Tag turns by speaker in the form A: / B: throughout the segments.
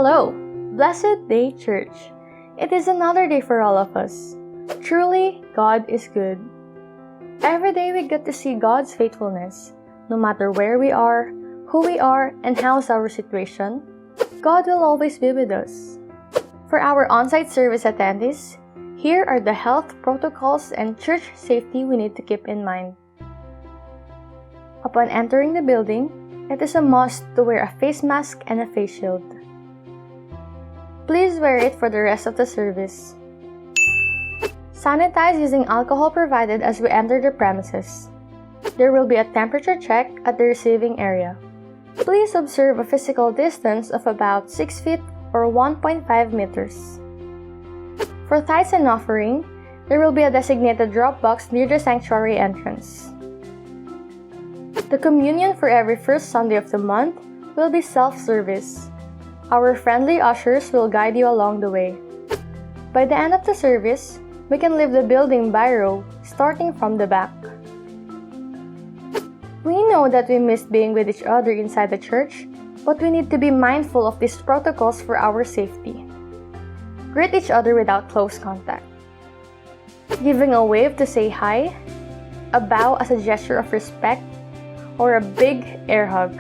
A: Hello, Blessed Day Church. It is another day for all of us. Truly, God is good. Every day we get to see God's faithfulness. No matter where we are, who we are, and how's our situation, God will always be with us. For our on-site service attendees, here are the health protocols and church safety we need to keep in mind. Upon entering the building, it is a must to wear a face mask and a face shield. Please wear it for the rest of the service. Sanitize using alcohol provided as we enter the premises. There will be a temperature check at the receiving area. Please observe a physical distance of about 6 feet or 1.5 meters. For tithes and offering, there will be a designated drop box near the sanctuary entrance. The communion for every first Sunday of the month will be self-service. Our friendly ushers will guide you along the way. By the end of the service, we can leave the building by row, starting from the back. We know that we miss being with each other inside the church, but we need to be mindful of these protocols for our safety. Greet each other without close contact. Giving a wave to say hi, a bow as a gesture of respect, or a big air hug.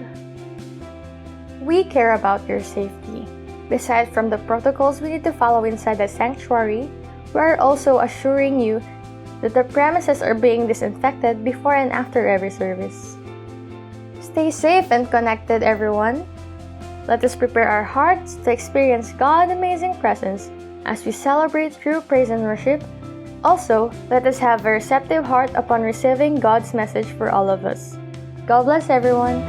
A: We care about your safety. Aside from the protocols we need to follow inside the sanctuary, we are also assuring you that the premises are being disinfected before and after every service. Stay safe and connected, everyone. Let us prepare our hearts to experience God's amazing presence as we celebrate through praise and worship. Also, let us have a receptive heart upon receiving God's message for all of us. God bless everyone.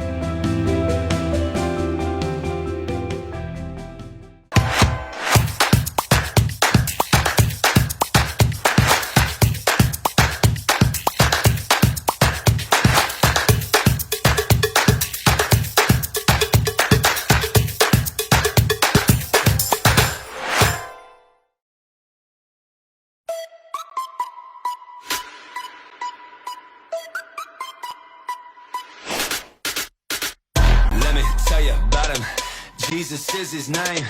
B: Jesus is his name,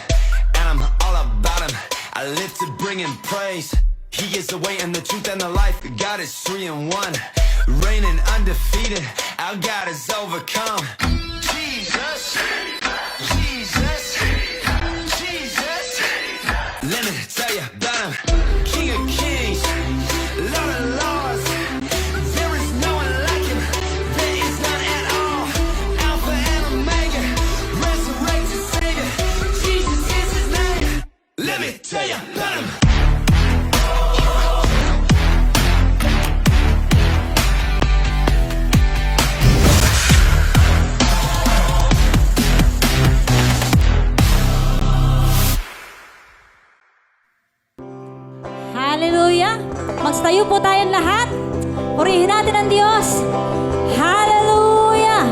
B: and I'm all about him. I live to bring him praise. He is the way and the truth and the life. God is 3 in 1, reigning undefeated. Our God is overcome. Jesus, Jesus, Jesus. Let me tell you about him. King of kings, Lord of lords. There is no one like him. There is none at all. Alpha and Omega, resurrected Savior. Jesus is his name. Let me tell you about him.
C: Hallelujah! Magtayo po tayong lahat. Purihin natin ang Diyos. Hallelujah!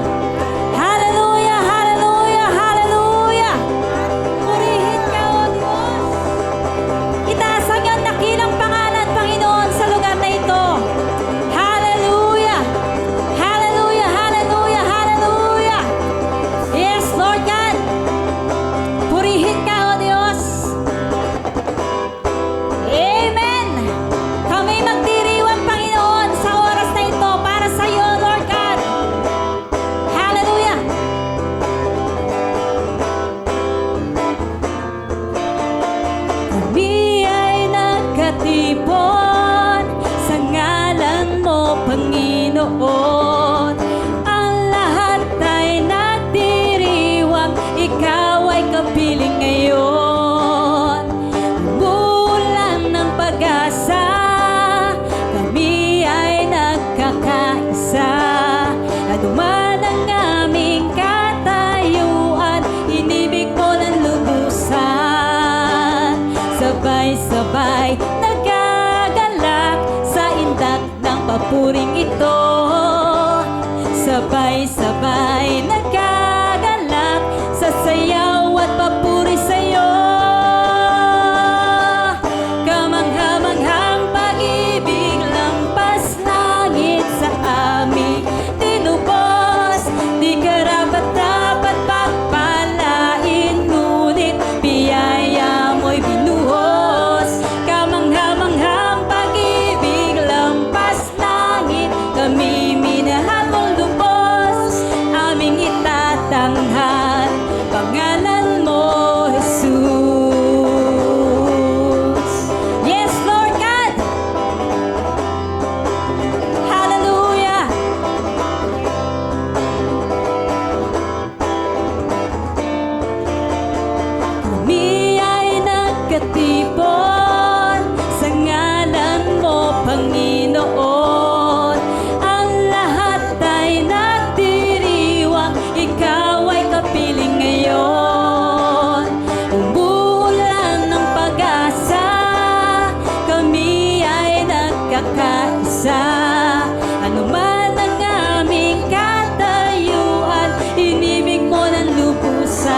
C: Hallelujah! Hallelujah! Hallelujah! Purihin ka, O Diyos. Itaas ang iyong dakilang pangalan, Panginoon, sa lugar na ito. Hallelujah! Hallelujah! Hallelujah! Hallelujah! Yes, Lord God. Purihin ka, O Diyos. Amen! Kami magdiriwang, Panginoon, sa oras na ito para sa iyo, Lord God. Hallelujah! Kami ay nagkatipon sa ngalan mo, Panginoon. Ang lahat ay nagdiriwang, ikaw ay kapiling ngayon. Bulan ng pag-asa, kami ay nagkakaisa. Naduman ang aming katayuan, inibig mo ng lubusan. Sabay-sabay nagagalak sa indak ng papuring ito. Sabay-sabay nagagalak sa sayaw at papuri sa'yo. Kamangha-manghang pag-ibig, lampas langit sa aming tinubos. Di karapat-dapat pagpalain, ngunit magkakaisa. Ano man ang aming katayuan, inibig mo ng lubusan.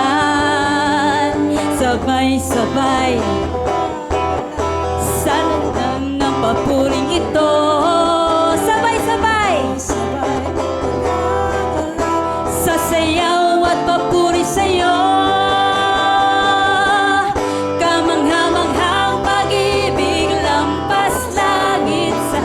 C: Sabay-sabay sa lanang ng papuring ito. Sabay-sabay sa sayaw at papuri sa'yo. Kamangha-manghang pag-ibig, lampas langit sa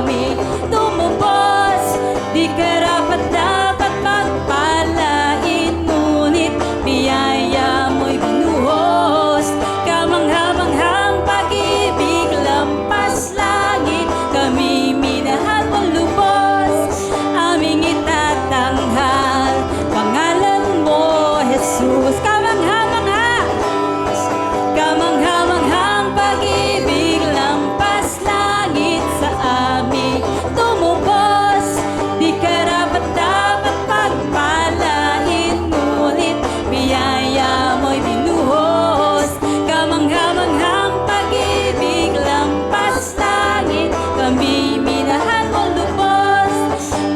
C: amin tumubos. Di karapat-dapat pagpalain, ngunit biyaya mo'y binuhos. Kamangha-manghang pag-ibig, lampas langit, kami minahal mo lubos. Aming itatanghal pangalan mo, Jesus. Kamangha-mangha, kamangha-manghang pag-ibig, lampas langit sa amin tumubos. Di karapat-dapat pagpalain, ngunit biyaya mo'y binuhos. Kamangha-manghang pag-ibig, lampas langit, kami minahal mo lubos.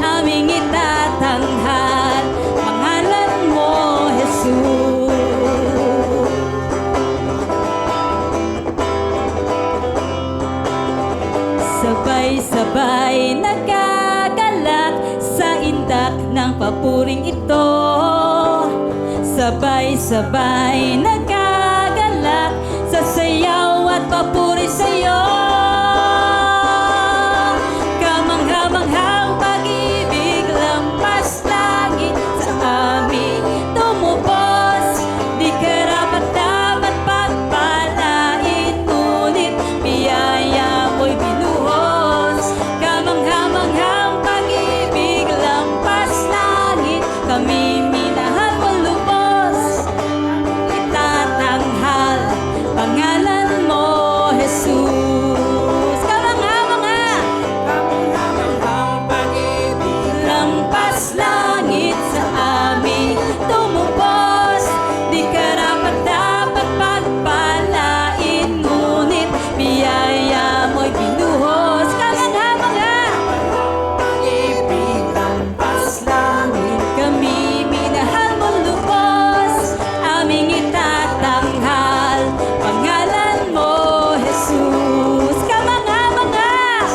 C: Aming itatanghal pangalan mo, Jesus. Sabay-sabay nagkagalak sa indak ng papuring ito. Sabay-sabay nagkagalak sa sayaw at papuri sa'yo. Kamangha-manghang pag-ibig, lampas langit sa amin tumubos. Di karapat-dapat pagpalain, ngunit biyaya mo'y binuhos. Kamangha-manghang pag-ibig, lampas langit, kami minahal mo lubos. Itatanghal pangalan mo, Jesus. Kamangha-mangha, lampas langit sa amin tumubos. Di karapat-dapat pagpalain, ngunit biyaya mo'y binuhos. Kamangha-mangha, lampas langit, kami minahal mo lubos. Aming itatanghal pangalan mo, Jesus. Kamangha-mangha,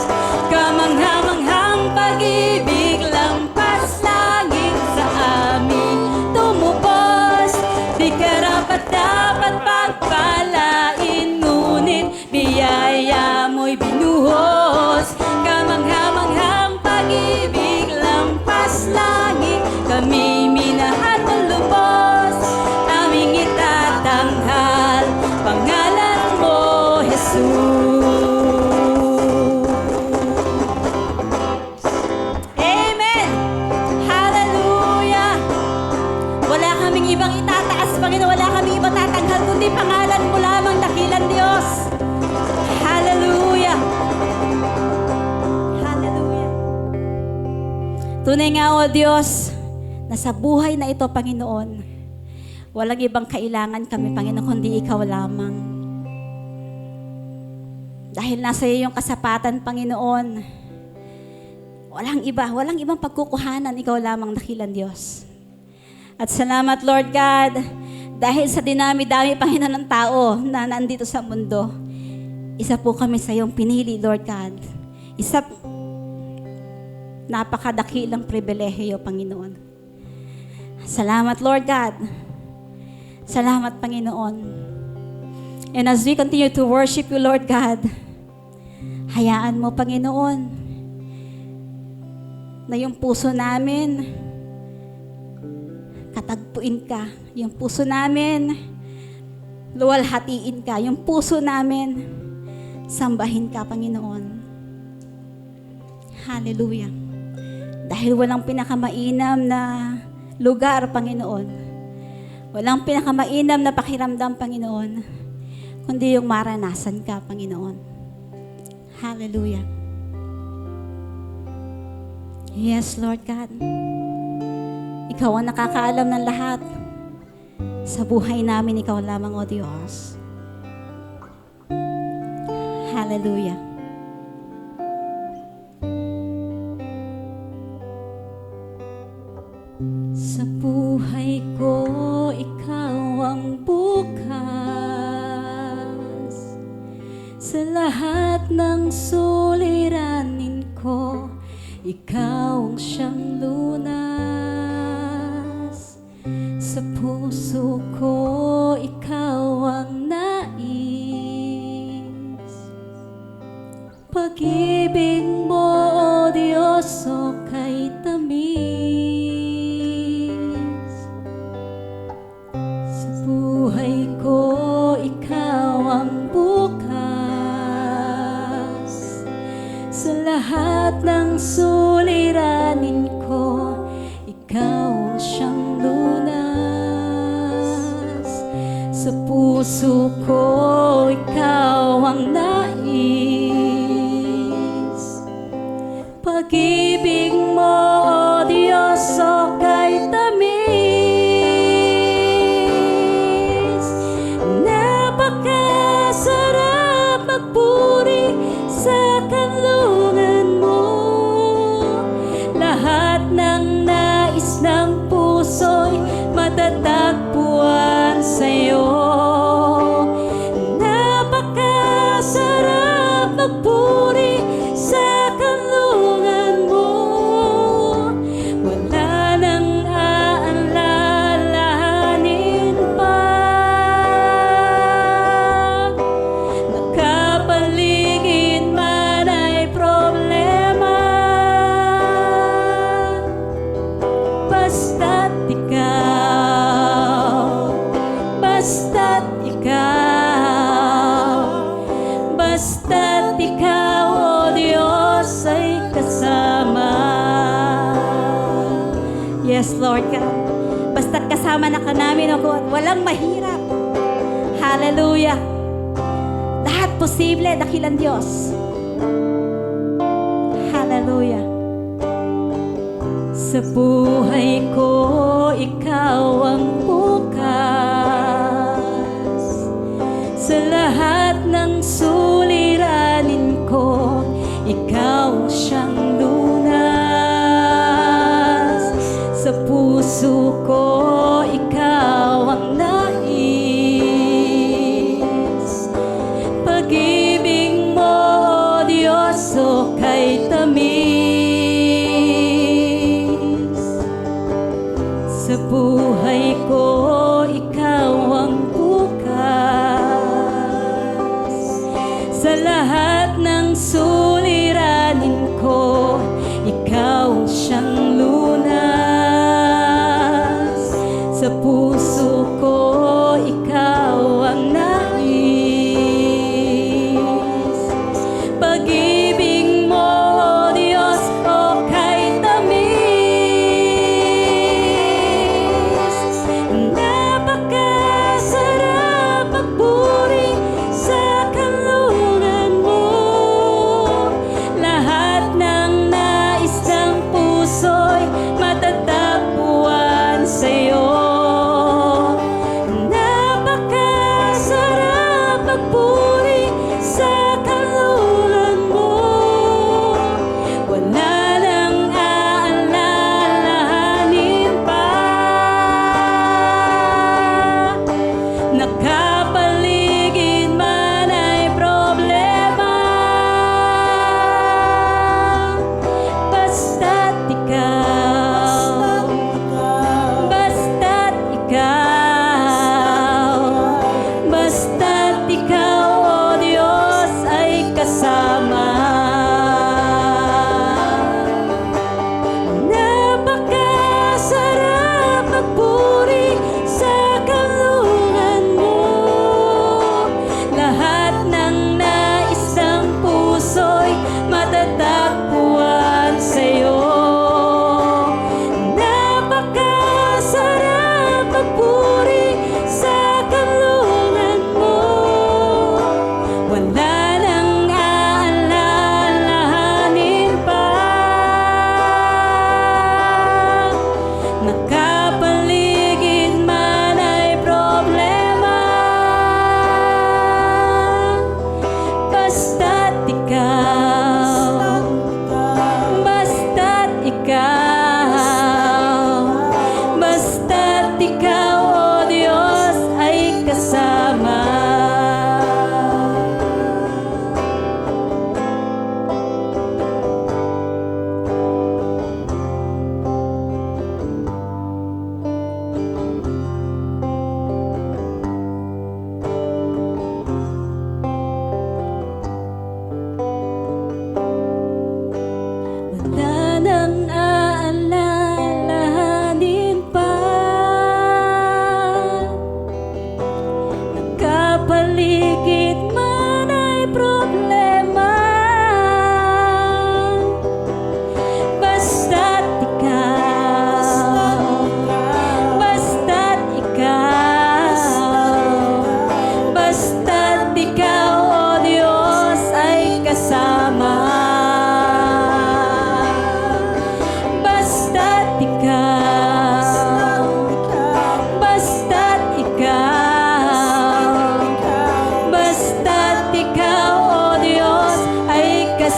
C: kamangha-manghang pag-ibig, lampas langit sa amin tumubos. Di karapat-dapat pagpalain, ngunit biyaya mo'y binuhos. Kamangha-manghang pag-ibig, lampas langit, kami minahal mo lubos. Aming itatanghal pangalan mo, Jesus. Amen! Hallelujah! Wala kaming ibang itataas, Panginoon. Wala kaming ibang tatanghal, kundi pangalan mo lamang, dakilang Diyos. Hallelujah! Hallelujah! Tunay nga, O Diyos, na sa buhay na ito, Panginoon, walang ibang kailangan kami, Panginoon, kundi Ikaw lamang. Dahil nasa iyo yung kasapatan, Panginoon, walang ibang pagkukuhanan, Ikaw lamang, dakilang Diyos. At salamat, Lord God, dahil sa dinami-dami, Panginoon, ng tao na nandito sa mundo, isa po kami sa iyong pinili, Lord God. Isa napakadakilang pribilehiyo, Panginoon. Salamat, Lord God. Salamat, Panginoon. And as we continue to worship you, Lord God, hayaan mo, Panginoon, na yung puso namin, katagpuin ka. Yung puso namin, luwalhatiin ka. Yung puso namin, sambahin ka, Panginoon. Hallelujah. Dahil walang pinakamainam na lugar, Panginoon. Walang pinakamainam na pakiramdam, Panginoon, kundi yung maranasan ka, Panginoon. Hallelujah. Yes, Lord God. Ikaw ang nakakaalam ng lahat. Sa buhay namin, Ikaw lamang, O Diyos. Hallelujah. ko, ikaw ang siyang lunas. Sa puso ko, ikaw ang nais. Pag-ibig mo, O Diyos, o kay tamis. Sa buhay ko, ikaw ang bukas. Sa lahat ng suliranin ko, ikaw ang siyang lunas. Sa puso ko, ikaw ang nais. Pag-ibig mo, O Diyos, o kay tamis. Napakasarap magpuri sa kanlungan mo. Lahat ng nais ng puso'y matatagpuan sa'yo. Napakasarap magpuri sa kanlungan mo. Wala nang aalalahanin pa. Nakapaligid man ay problema. Basta't ikaw, basta't ikaw, basta't ikaw, O Diyos, ay kasama. Yes, Lord God. Basta't kasama na ka namin, O God. Walang mahirap. Hallelujah. Lahat posible, dakilang Diyos. Hallelujah. Sa buhay ko, ikaw ang bukas. Sa lahat ng suliranin ko, ikaw ang siyang lunas. Sa puso ko, ikaw ang nais. Pag-ibig mo, O Diyos, o kay tamis. Sa buhay ko,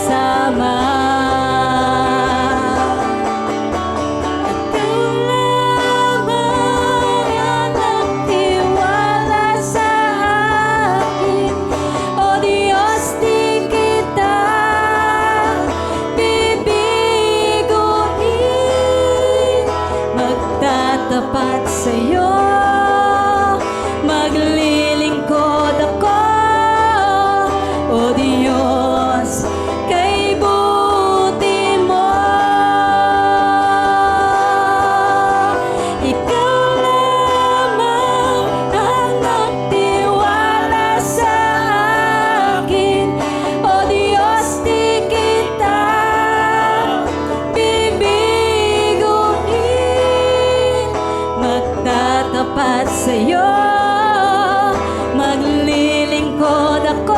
C: sama. Tapat sa'yo, maglilingkod ako, O Diyos, kay buti mo. Ikaw lamang ang nagtiwala sa akin, O Diyos, di kita bibiguin. Magtatapat sa'yo, maglilingkod ako,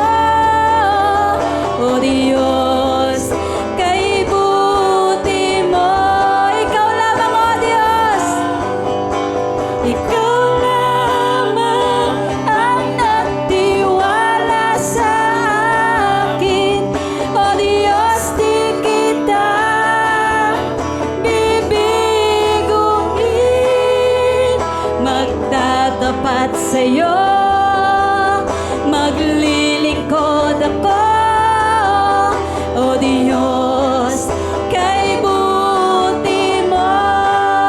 C: O Diyos, kay buti mo. Ikaw lamang, O Diyos, ikaw lamang ang nagtiwala sa akin, O Diyos, di kita bibiguin. Magtatapat sa'yo, maglilingkod ako, O Diyos, kay buti mo.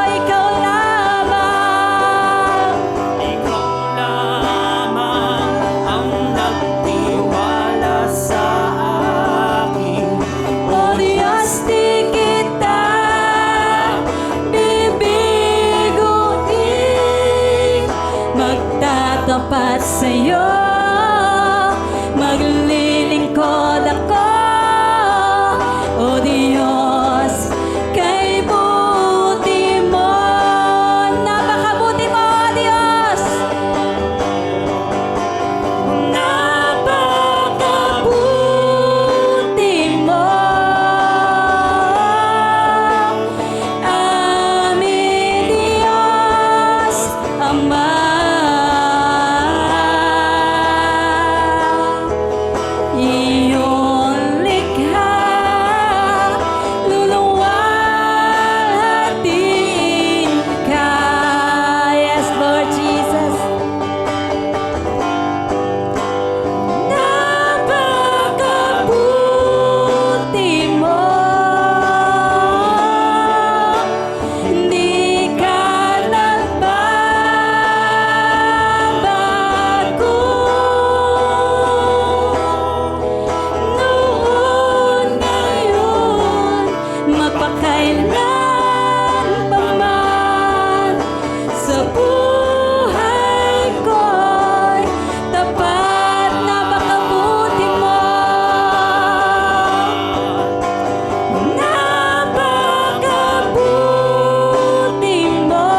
C: Ikaw lamang,
D: Ikaw lamang ang nagtiwala sa akin,
C: O Diyos, di kita bibiguin. Magtatapat sa'yo, maglilingkod ako, O Diyos, kay buti mo. Napakabuti mo, O Diyos. Napakabuti mo, aming Diyos Ama. Iyong likha, luluwalhatiin ka. Yes, Lord Jesus. Napakabuti mo, hindi ka nagbabago. Noon, ngayon, magpakailan pa man, sa buhay ko'y tapat. Napakabuti mo, napakabuti mo,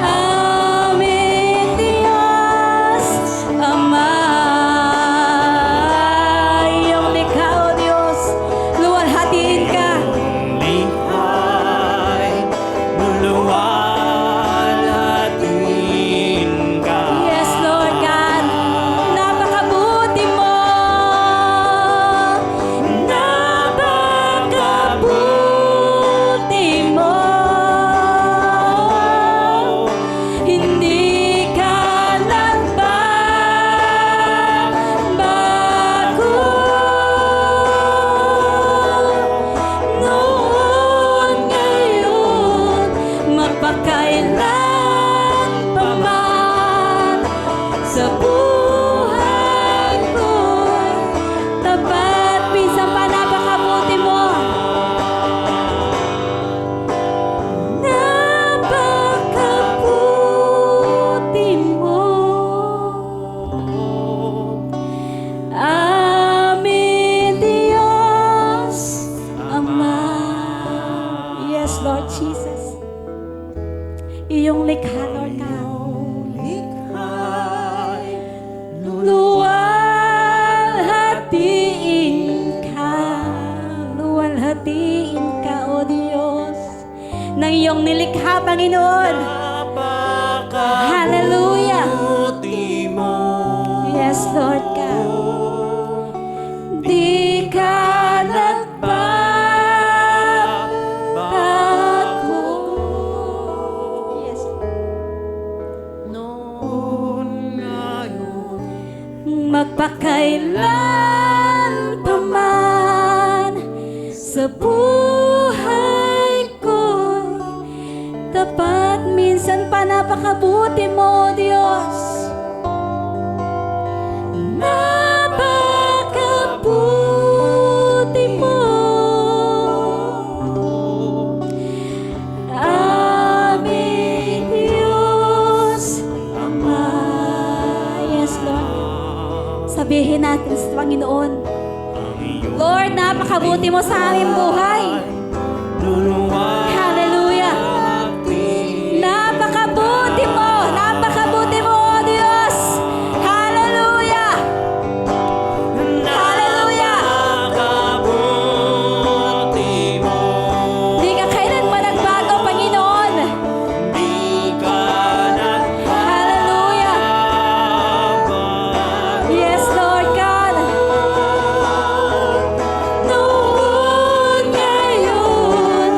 C: aming Diyos Ama. Iyong likha, O Diyos, luwalhatiin ka.
D: likhay luluwalhatiin ka.
C: Yes, Lord God, napakabuti mo, napakabuti mo, hindi ka nagbabago. Noon, ngayon, magpakailan pa man, sa buhay ko'y tapat. Minsan pa napakabuti mo, napakabuti mo, aming Diyos Ama. Yes, Lord Jesus. Iyong likha, Lord God, luwalhatiin ka, luwalhatiin ka, O Diyos, ng iyong nilikha, Panginoon. Hallelujah.
D: Napakabuti mo,
C: Yes, Lord God. Napakabuti mo, Diyos. Napakabuti mo. Aming Diyos Ama. Yes, Lord. Sabihin natin sa Panginoon, Lord, napakabuti mo sa aming buhay. Hallelujah. Napakabuti mo. Napakabuti mo, O Diyos. Hallelujah. Hallelujah. Di ka kailanman nagbago, Panginoon. Hallelujah. Yes, Lord God. Noon, ngayon,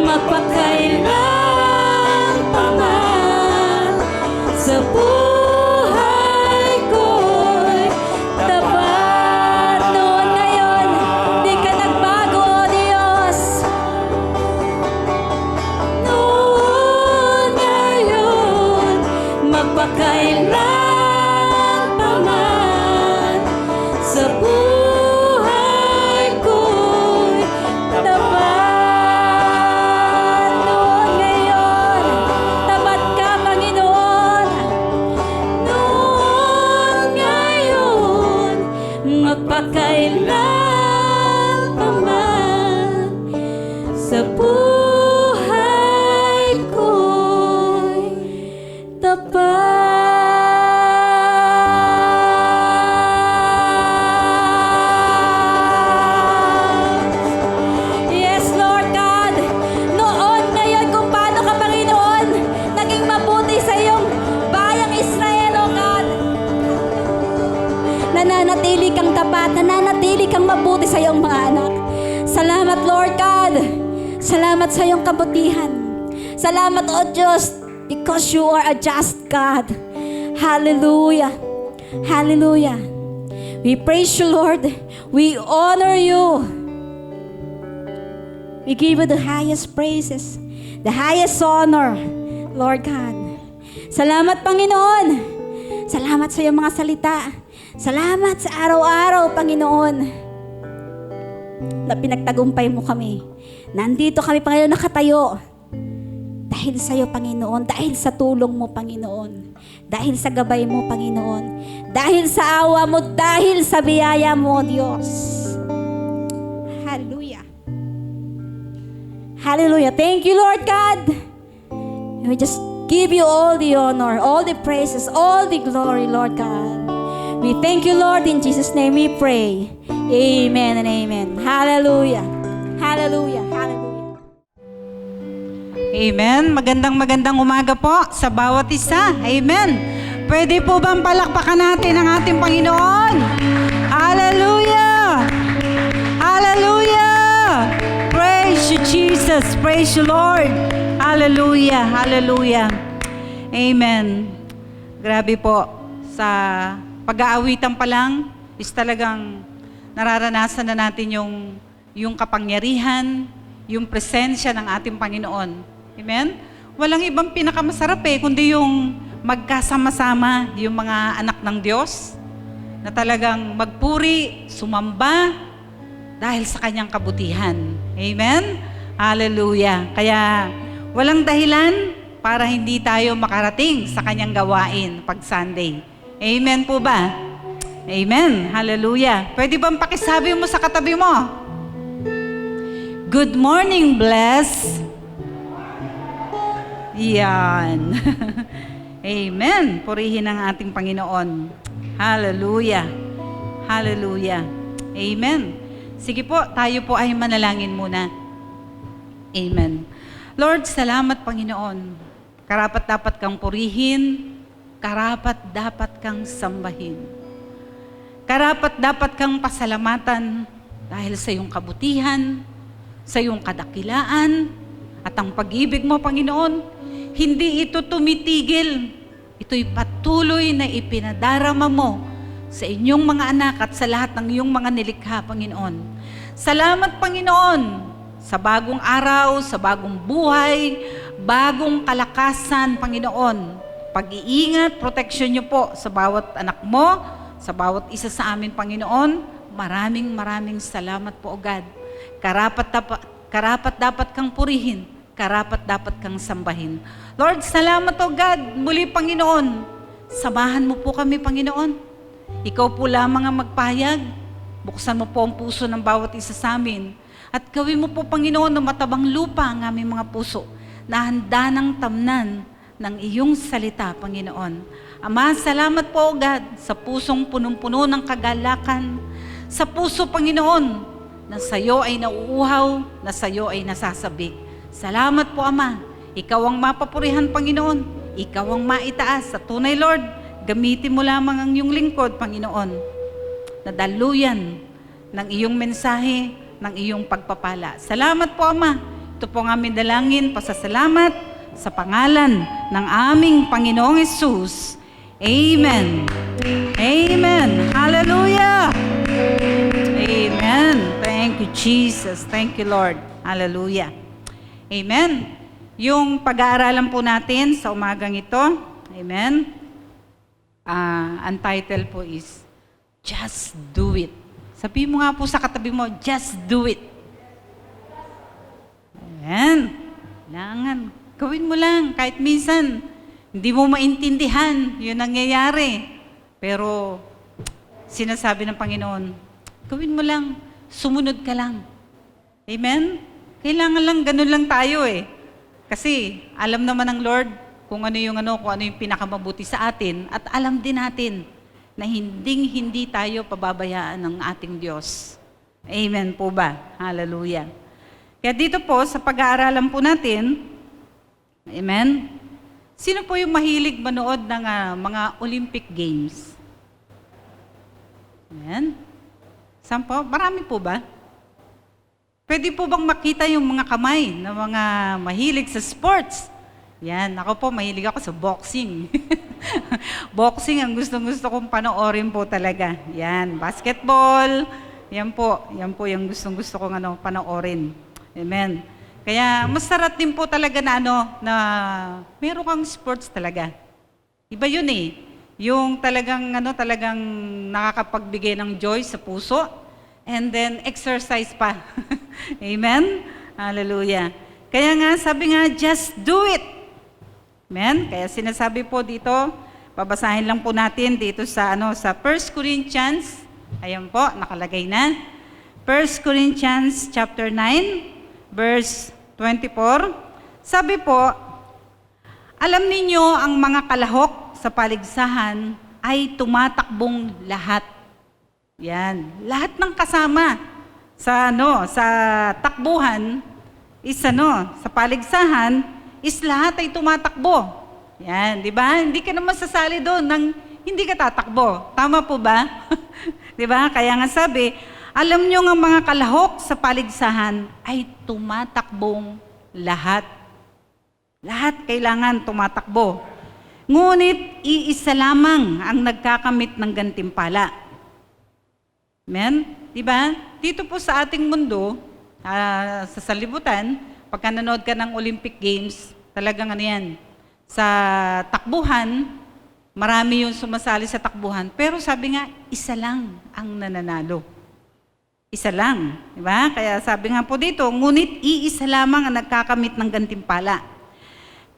C: magpakailan pa man, sa buhay ko'y tapat. Noon, ngayon, di ka nagbago, O Diyos. Noon, ngayon, magpakailan pa man, sa buhay ko'y tapat. Noon, ngayon, tapat ka, Panginoon. Noon, ngayon, magpakailan pa man, sa buhay ko'y tapat. Yes, Lord God. Noon, ngayon, kung paano ka, Panginoon, naging mabuti sa iyong bayang Israel, O God. Nananatili kang tapat, nananatili kang mabuti sa iyong mga anak. Salamat, Lord God. Salamat sa iyong kabutihan. Salamat, O Diyos, because you are a just God. Hallelujah. Hallelujah. We praise you, Lord. We honor you. We give you the highest praises, the highest honor, Lord God. Salamat, Panginoon. Salamat sa iyong mga salita. Salamat sa araw-araw, Panginoon, na pinagtagumpay mo kami. Nandito kami, Panginoon, nakatayo. Dahil sa iyo, Panginoon. Dahil sa tulong mo, Panginoon. Dahil sa gabay mo, Panginoon. Dahil sa awa mo. Dahil sa biyaya mo, Diyos. Hallelujah. Hallelujah. Thank you, Lord God. And we just give you all the honor, all the praises, all the glory, Lord God. We thank you, Lord. In Jesus' name we pray. Amen and amen. Hallelujah. Hallelujah. Hallelujah.
E: Amen. Magandang umaga po sa bawat isa. Amen. Pwede po bang palakpakan natin ang ating Panginoon? Hallelujah! Hallelujah! Praise you, Jesus. Praise you, Lord. Hallelujah. Hallelujah. Amen. Grabe po. Sa pag-aawitan pa lang, is talagang nararanasan na natin yung kapangyarihan, yung presensya ng ating Panginoon. Amen? Walang ibang pinakamasarap kundi yung magkasama-sama yung mga anak ng Diyos na talagang magpuri, sumamba dahil sa kanyang kabutihan. Amen? Hallelujah. Kaya walang dahilan para hindi tayo makarating sa kanyang gawain pag Sunday. Amen po ba? Amen. Hallelujah. Pwede bang pakisabi mo sa katabi mo? Good morning, bless. Yan. Amen. Purihin ang ating Panginoon. Hallelujah. Hallelujah. Amen. Sige po, tayo po ay manalangin muna. Amen. Lord, salamat Panginoon. Karapat dapat kang purihin, karapat dapat kang sambahin. Karapat dapat kang pasalamatan dahil sa iyong kabutihan, sa iyong kadakilaan, at ang pag-ibig mo, Panginoon, hindi ito tumitigil. Ito'y patuloy na ipinadarama mo sa inyong mga anak at sa lahat ng iyong mga nilikha, Panginoon. Salamat, Panginoon, sa bagong araw, sa bagong buhay, bagong kalakasan, Panginoon, pag-iingat, protection niyo po sa bawat anak mo, sa bawat isa sa amin, Panginoon. Maraming salamat po, O God. Karapat dapat kang purihin, karapat dapat kang sambahin. Lord, salamat, O God. Muli, Panginoon, samahan mo po kami, Panginoon. Ikaw po lamang ang magpahayag. Buksan mo po ang puso ng bawat isa sa amin. At gawin mo po, Panginoon, na matabang lupa ang aming mga puso na handa ng tamnan ng iyong salita, Panginoon. Ama, salamat po, O God, sa pusong punong-puno ng kagalakan, sa puso, Panginoon, na sa iyo ay nauuhaw, na sa iyo ay nasasabik. Salamat po, Ama. Ikaw ang mapapurihan, Panginoon. Ikaw ang maitaas. Sa tunay, Lord, gamitin mo lamang ang iyong lingkod, Panginoon, na daluyan ng iyong mensahe, ng iyong pagpapala. Salamat po, Ama. Ito po ang aming dalangin, pasasalamat sa pangalan ng aming Panginoong Hesus. Amen. Amen. Hallelujah. Amen. Thank you, Jesus. Thank you, Lord. Hallelujah. Amen. Yung pag-aaralan po natin sa umagang ito, amen, ang title po is, Just Do It. Sabi mo nga po sa katabi mo, just do it. Amen. Kailangan. Gawin mo lang. Kahit minsan, hindi mo maintindihan yun nangyayari. Pero, sinasabi ng Panginoon, gawin mo lang. Sumunod ka lang. Amen? Kailangan lang, ganun lang tayo eh. Kasi, alam naman ng Lord kung ano yung pinakamabuti sa atin. At alam din natin na hindi tayo pababayaan ng ating Diyos. Amen po ba? Hallelujah. Kaya dito po, sa pag-aaralan po natin, amen, sino po yung mahilig manood ng mga Olympic Games? Amen? Saan po? Marami po ba? Pwede po bang makita yung mga kamay ng mga mahilig sa sports? Yan, ako po, mahilig ako sa boxing. Boxing ang gusto kong panoorin po talaga. Yan, basketball, yan po yung gusto kong panoorin. Amen. Kaya masarap din po talaga na meron kang sports talaga. Iba yun eh. Yung talagang nakakapagbigay ng joy sa puso and then exercise pa. Amen? Hallelujah. Kaya nga, sabi nga, just do it. Amen? Kaya sinasabi po dito, babasahin lang po natin dito sa 1 Corinthians. Ayan po, nakalagay na. 1 Corinthians chapter 9, verse 24. Sabi po, alam ninyo ang mga kalahok sa paligsahan ay tumatakbong lahat. Yan, lahat ng kasama sa takbuhan is sa paligsahan is lahat ay tumatakbo. Yan, di ba? Hindi ka naman sasali doon nang hindi ka tatakbo. Tama po ba? Di ba? Kaya nga sabi, alam nyo nga mga kalahok sa paligsahan ay tumatakbong lahat. Lahat kailangan tumatakbo. Ngunit iisa lamang ang nagkakamit ng gantimpala. Amen? Diba? Dito po sa ating mundo, sa salibutan, pagka nanood ka ng Olympic Games, talagang yan, sa takbuhan, marami yung sumasali sa takbuhan. Pero sabi nga, isa lang ang nananalo. Isa lang. Diba? Kaya sabi nga po dito, ngunit iisa lamang ang nagkakamit ng gantimpala.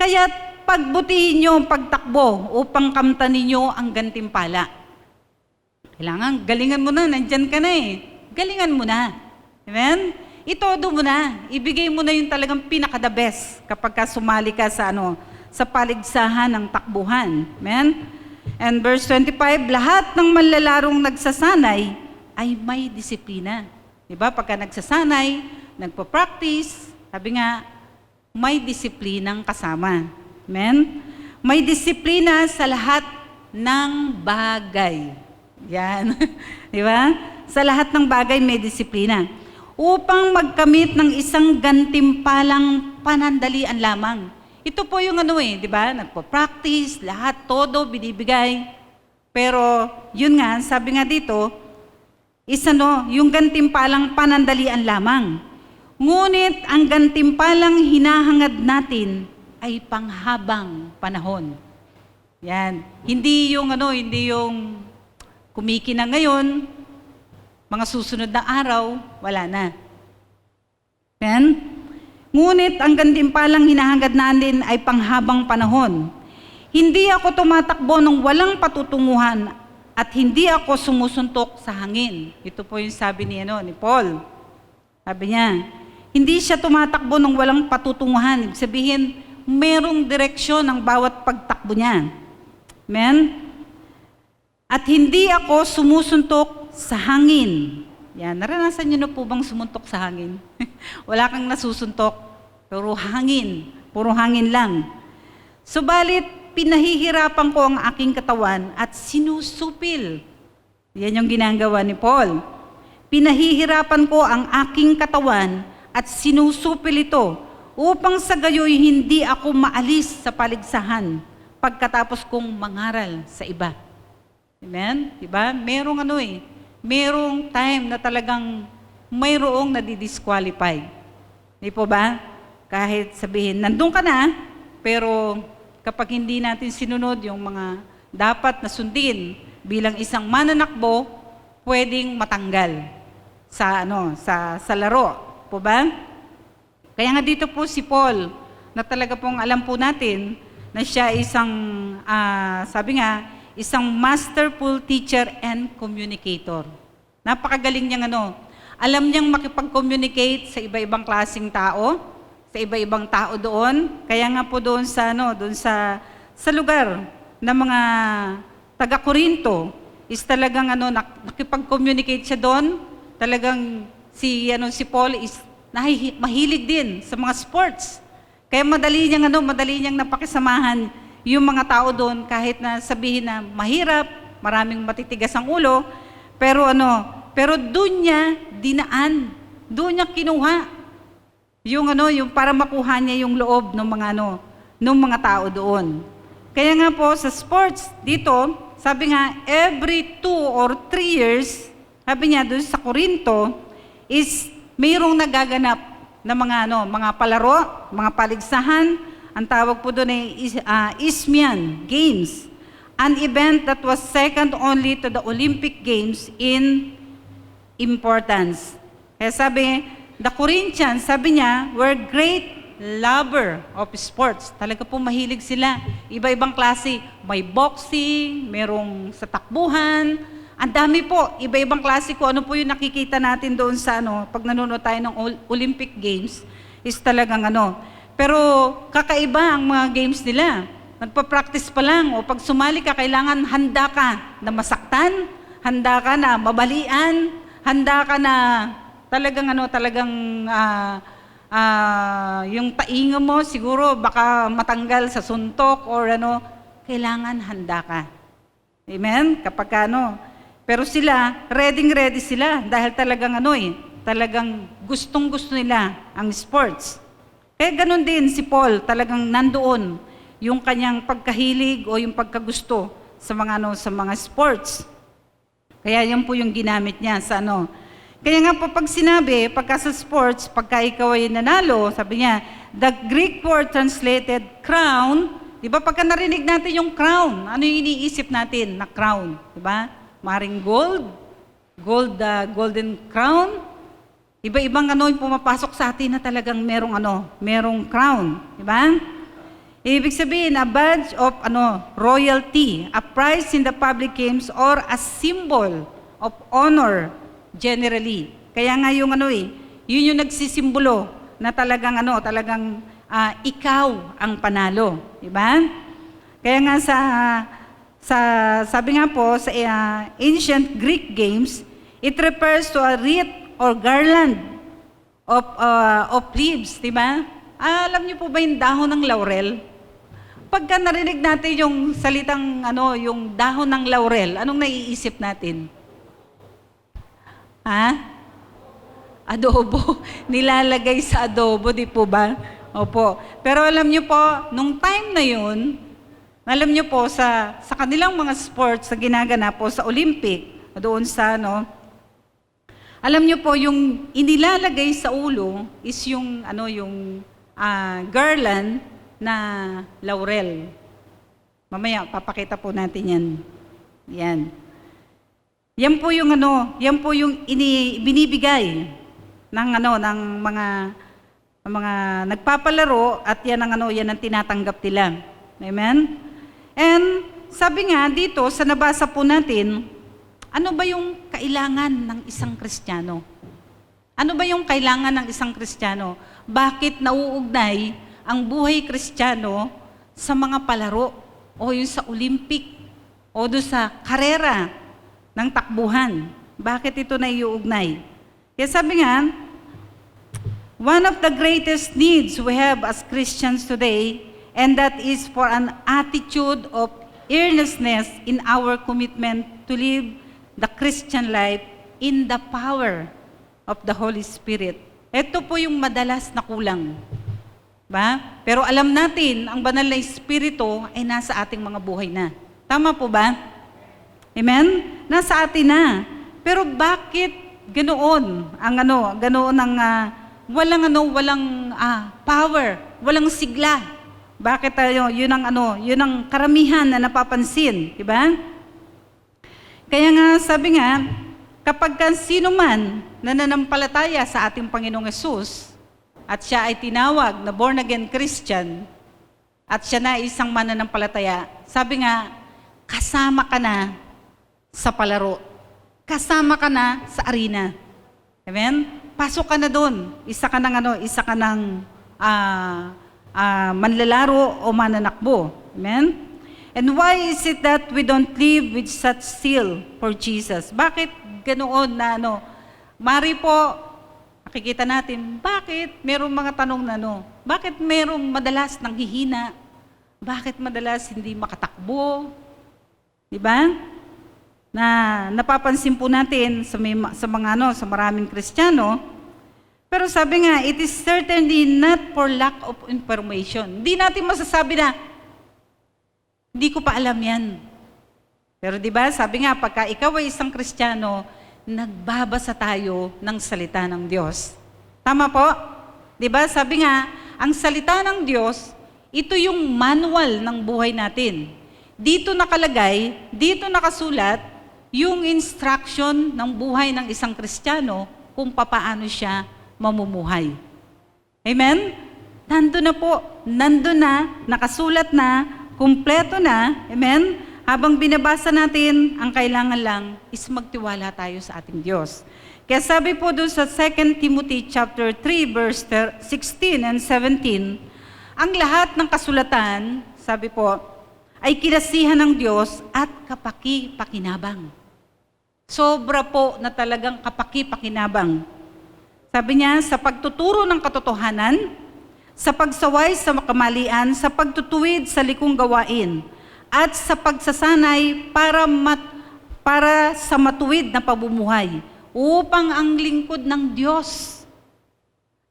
E: Kaya pagbutihin nyo ang pagtakbo upang kamtanin nyo ang gantimpala. Kailangan, galingan mo na, nandyan ka na eh. Galingan mo na. Amen? Itodo mo na. Ibigay mo na yung talagang pinaka-the best kapag sumali ka sa paligsahan ng takbuhan. Amen? And verse 25, lahat ng manlalarong nagsasanay ay may disiplina. Diba? Pagka nagsasanay, nagpa-practice, sabi nga, may disiplinang kasama. Amen? May disiplina sa lahat ng bagay. Yan. Diba? Sa lahat ng bagay may disiplina. Upang magkamit ng isang gantimpalang panandalian lamang. Ito po yung diba? Nagpa-practice, lahat, todo, binibigay. Pero, yun nga, sabi nga dito, yung gantimpalang panandalian lamang. Ngunit ang gantimpalang hinahangad natin ay panghabang panahon. Yan. Hindi yung hindi yung kumikina ngayon, mga susunod na araw, wala na. Yan. Ngunit ang gantimpalang hinahangad natin ay panghabang panahon. Hindi ako tumatakbo ng walang patutunguhan at hindi ako sumusuntok sa hangin. Ito po yung sabi ni Paul. Sabi niya, hindi siya tumatakbo ng walang patutunguhan. Ibig sabihin, merong direksyon ang bawat pagtakbo niya. Amen? At hindi ako sumusuntok sa hangin. Yan, naranasan niyo na po bang sumuntok sa hangin? Wala kang nasusuntok, pero hangin, puro hangin lang. Subalit, pinahihirapan ko ang aking katawan at sinusupil. Yan yung ginagawa ni Paul. Pinahihirapan ko ang aking katawan at sinusupil ito upang sa gayoy hindi ako maalis sa paligsahan pagkatapos kong mangaral sa iba. Amen? Diba? Merong merong time na talagang mayroong nadidisqualify. Di po ba? Kahit sabihin, nandun ka na, pero kapag hindi natin sinunod yung mga dapat na sundin bilang isang mananakbo, pwedeng matanggal sa laro. Po ba? Kaya nga dito po si Paul, na talaga pong alam po natin na siya isang, sabi nga, isang masterful teacher and communicator. Napakagaling niyang alam niyang makipag-communicate sa iba-ibang klaseng tao, sa iba-ibang tao doon. Kaya nga po doon sa lugar ng mga taga-Corinto, is talagang nakipag-communicate siya doon. Talagang si Paul is mahilig din sa mga sports. Kaya madali niyang napakisamahan yung mga tao doon kahit na sabihin na mahirap, maraming matitigas ang ulo, pero doon niya dinaan, doon niya kinuha yung para makuha niya yung loob ng mga tao doon. Kaya nga po sa sports dito, sabi nga every 2 or 3 years, sabi niya doon sa Corinto, is mayroong nagaganap na mga palaro, mga paligsahan. Ang tawag po doon ay Isthmian Games, an event that was second only to the Olympic Games in importance. Kaya sabi, the Corinthians, sabi niya, were great lover of sports. Talaga po mahilig sila. Iba-ibang klase. May boxing, merong sa takbuhan. Ang dami po, iba-ibang klase ko. Ano po yung nakikita natin doon sa pag nanonood tayo ng Olympic Games, is talagang Pero kakaiba ang mga games nila. Nagpa-practice pa lang, o pag sumali ka, kailangan handa ka na masaktan, handa ka na mabalian, handa ka na talagang yung tainga mo siguro baka matanggal sa suntok or kailangan handa ka. Amen? Kapag Pero sila, ready sila dahil talagang talagang gustong-gusto nila ang sports. Kaya ganun din si Paul, talagang nandoon yung kanyang pagkahilig o yung pagkagusto sa mga sports. Kaya yan po yung ginamit niya sa Kaya nga po pag sinabi, pagka sa sports, pagka ikaw ay nanalo, sabi niya, the Greek word translated crown, di ba pagka narinig natin yung crown, ano yung iniisip natin na crown? Di ba? Maring golden crown. Iba-ibang yung pumapasok sa atin na talagang merong crown. Di ba? Ibig sabihin, a badge of royalty, a prize in the public games or a symbol of honor generally. Kaya nga yung yun yung nagsisimbolo na talagang ikaw ang panalo. Di ba? Kaya nga sabi nga po sa ancient Greek games, it refers to a wreath or garland of leaves, di ba? Alam niyo po ba yung dahon ng laurel? Pagka narinig natin yung salitang yung dahon ng laurel, anong naiisip natin? Adobo. Nilalagay sa adobo, di po ba? Opo. Pero alam niyo po, nung time na yun, alam niyo po, sa kanilang mga sports na ginaganap po sa Olympic, doon sa alam niyo po, yung inilalagay sa ulo is yung garland na laurel. Mamaya, papakita po natin yan. Yan. Yan po yung binibigay ng ng mga nagpapalaro at yan ang tinatanggap nila. Amen? And sabi nga dito sa nabasa po natin, ano ba yung kailangan ng isang Kristiyano? Ano ba yung kailangan ng isang Kristiyano? Bakit nauugnay ang buhay Kristiyano sa mga palaro o yung sa Olympic o doon sa karera ng takbuhan? Bakit ito naiuugnay? Kaya sabi nga, one of the greatest needs we have as Christians today, and that is for an attitude of earnestness in our commitment to live the Christian life in the power of the Holy Spirit. Ito po yung madalas na kulang. Ba? Pero alam natin, ang banal na Espiritu ay nasa ating mga buhay na. Tama po ba? Amen? Nasa atin na. Pero bakit ganoon ang walang power, walang sigla? Bakit tayo, yun ang karamihan na napapansin, di ba? Kaya nga, sabi nga, kapag sino man nananampalataya sa ating Panginoong Yesus at siya ay tinawag na born-again Christian at siya na isang mananampalataya, sabi nga, kasama ka na sa palaro. Kasama ka na sa arena. Amen? Pasok ka na doon. Isa ka ng manlalaro o mananakbo. Amen? And why is it that we don't live with such zeal for Jesus? Bakit ganoon na Mari po, makikita natin, bakit merong mga tanong na bakit merong madalas nanghihina? Bakit madalas hindi makatakbo? Diba? Na napapansin po natin sa maraming Kristiyano. Pero sabi nga, it is certainly not for lack of information. Hindi natin masasabi na, hindi ko pa alam yan. Pero di ba, sabi nga, pagka ikaw ay isang Kristiyano, nagbabasa tayo ng salita ng Diyos. Tama po? Di ba, sabi nga, ang salita ng Diyos, ito yung manual ng buhay natin. Dito nakalagay, dito nakasulat, yung instruction ng buhay ng isang Kristiyano kung papaano siya mamumuhay. Amen? Nandun na po, nandun na, nakasulat na, kumpleto na, amen? Habang binabasa natin, ang kailangan lang is magtiwala tayo sa ating Diyos. Kaya sabi po doon sa 2 Timothy chapter 3 verse 16 and 17, ang lahat ng kasulatan, sabi po, ay kinasihan ng Diyos at kapaki-pakinabang. Sobra po na talagang kapaki-pakinabang. Sabi niya, sa pagtuturo ng katotohanan, sa pagsaway sa kamalian, sa pagtutuwid sa likong gawain, at sa pagsasanay para sa matuwid na pamumuhay, upang ang lingkod ng Diyos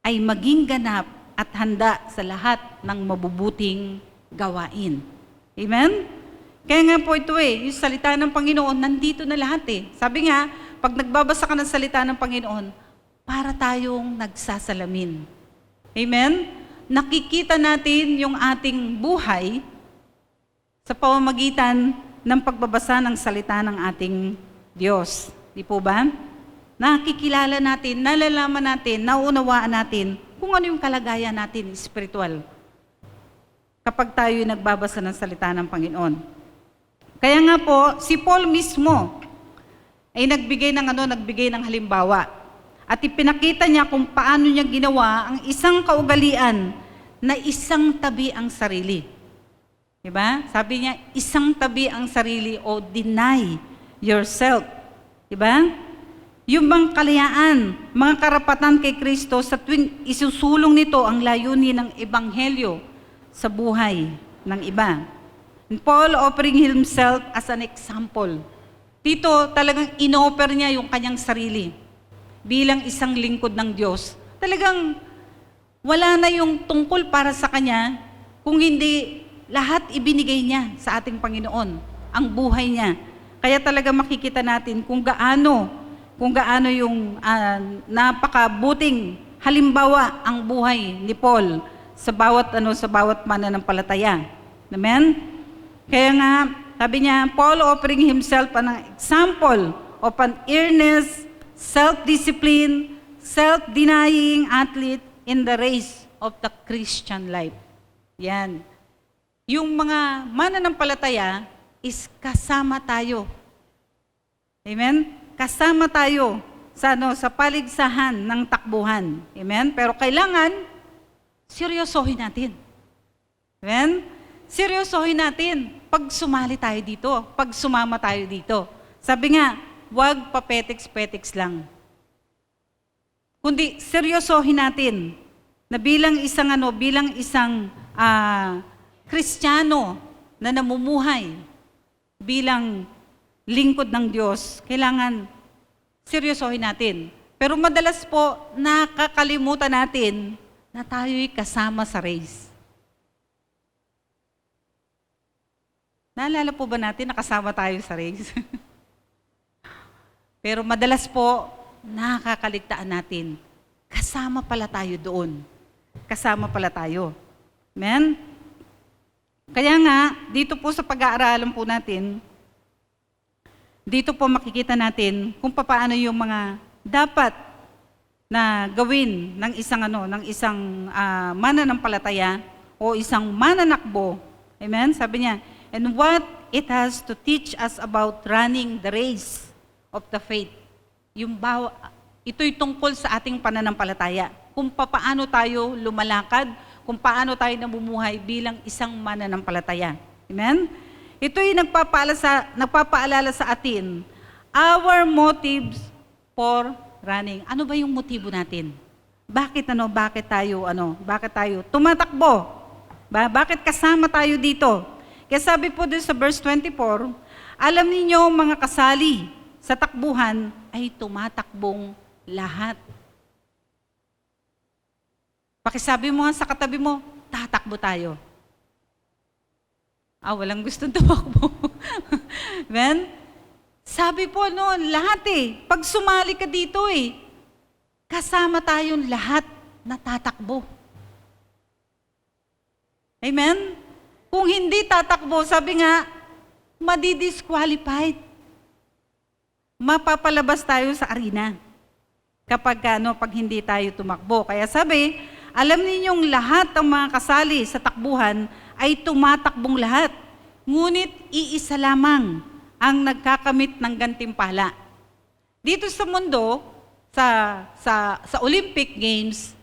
E: ay maging ganap at handa sa lahat ng mabubuting gawain. Amen? Kaya nga po ito yung salita ng Panginoon, nandito na lahat Sabi nga, pag nagbabasa ka ng salita ng Panginoon, para tayong nagsasalamin. Amen? Nakikita natin yung ating buhay sa pamamagitan ng pagbabasa ng salita ng ating Diyos. Di po ba? Nakikilala natin, nalalaman natin, naunawaan natin kung ano yung kalagayan natin spiritual kapag tayo nagbabasa ng salita ng Panginoon. Kaya nga po, si Paul mismo ay nagbigay ng halimbawa. At ipinakita niya kung paano niya ginawa ang isang kaugalian na isang tabi ang sarili. Diba? Sabi niya, isang tabi ang sarili o deny yourself. Diba? Yung bang kalayaan, mga karapatan kay Kristo sa tuwing isusulong nito ang layunin ng Ebanghelyo sa buhay ng iba. And Paul offering himself as an example. Dito talagang inoffer niya yung kanyang sarili bilang isang lingkod ng Diyos. Talagang wala na yung tungkol para sa kanya kung hindi lahat ibinigay niya sa ating Panginoon, ang buhay niya. Kaya talaga makikita natin kung gaano yung napakabuting halimbawa ang buhay ni Paul sa bawat mananampalataya. Amen? Kaya nga, sabi niya, Paul offering himself an example of an earnest, self-discipline, self-denying athlete in the race of the Christian life. Yan. Yung mga mananampalataya is kasama tayo. Amen? Kasama tayo sa paligsahan ng takbuhan. Amen? Pero kailangan, seryosohin natin. Amen? Seryosohin natin pag sumali tayo dito, pag sumama tayo dito. Sabi nga, huwag papetiks-petiks lang. Kundi seryosohin natin na bilang isang Kristiyano na namumuhay bilang lingkod ng Diyos, kailangan seryosohin natin. Pero madalas po, nakakalimutan natin na tayo'y kasama sa race. Naalala po ba natin na kasama tayo sa race? Pero madalas po, nakakaligtaan natin. Kasama pala tayo doon. Kasama pala tayo. Amen? Kaya nga, dito po sa pag-aaralan po natin, dito po makikita natin kung paano yung mga dapat na gawin ng isang mananampalataya o isang mananakbo. Amen? Sabi niya, and what it has to teach us about running the race of the faith. Ito'y tungkol sa ating pananampalataya. Kung paano tayo lumalakad, kung paano tayo namumuhay bilang isang mananampalataya. Amen? Ito'y nagpapaalala sa atin, our motives for running. Ano ba yung motibo natin? Bakit tayo tumatakbo? Bakit kasama tayo dito? Kaya sabi po dun sa verse 24, alam ninyo mga kasali sa takbuhan ay tumatakbong lahat. Pakisabi mo nga sa katabi mo, tatakbo tayo. Walang gustong tumakbo. Amen? Sabi po lahat pag sumali ka dito kasama tayong lahat na tatakbo. Amen? Kung hindi tatakbo, sabi nga, madidisqualified. Mapapalabas tayo sa arena kapag pag hindi tayo tumakbo. Kaya sabi, alam ninyong lahat ng mga kasali sa takbuhan ay tumatakbong lahat. Ngunit iisa lamang ang nagkakamit ng gantimpala. Dito sa mundo, sa Olympic Games,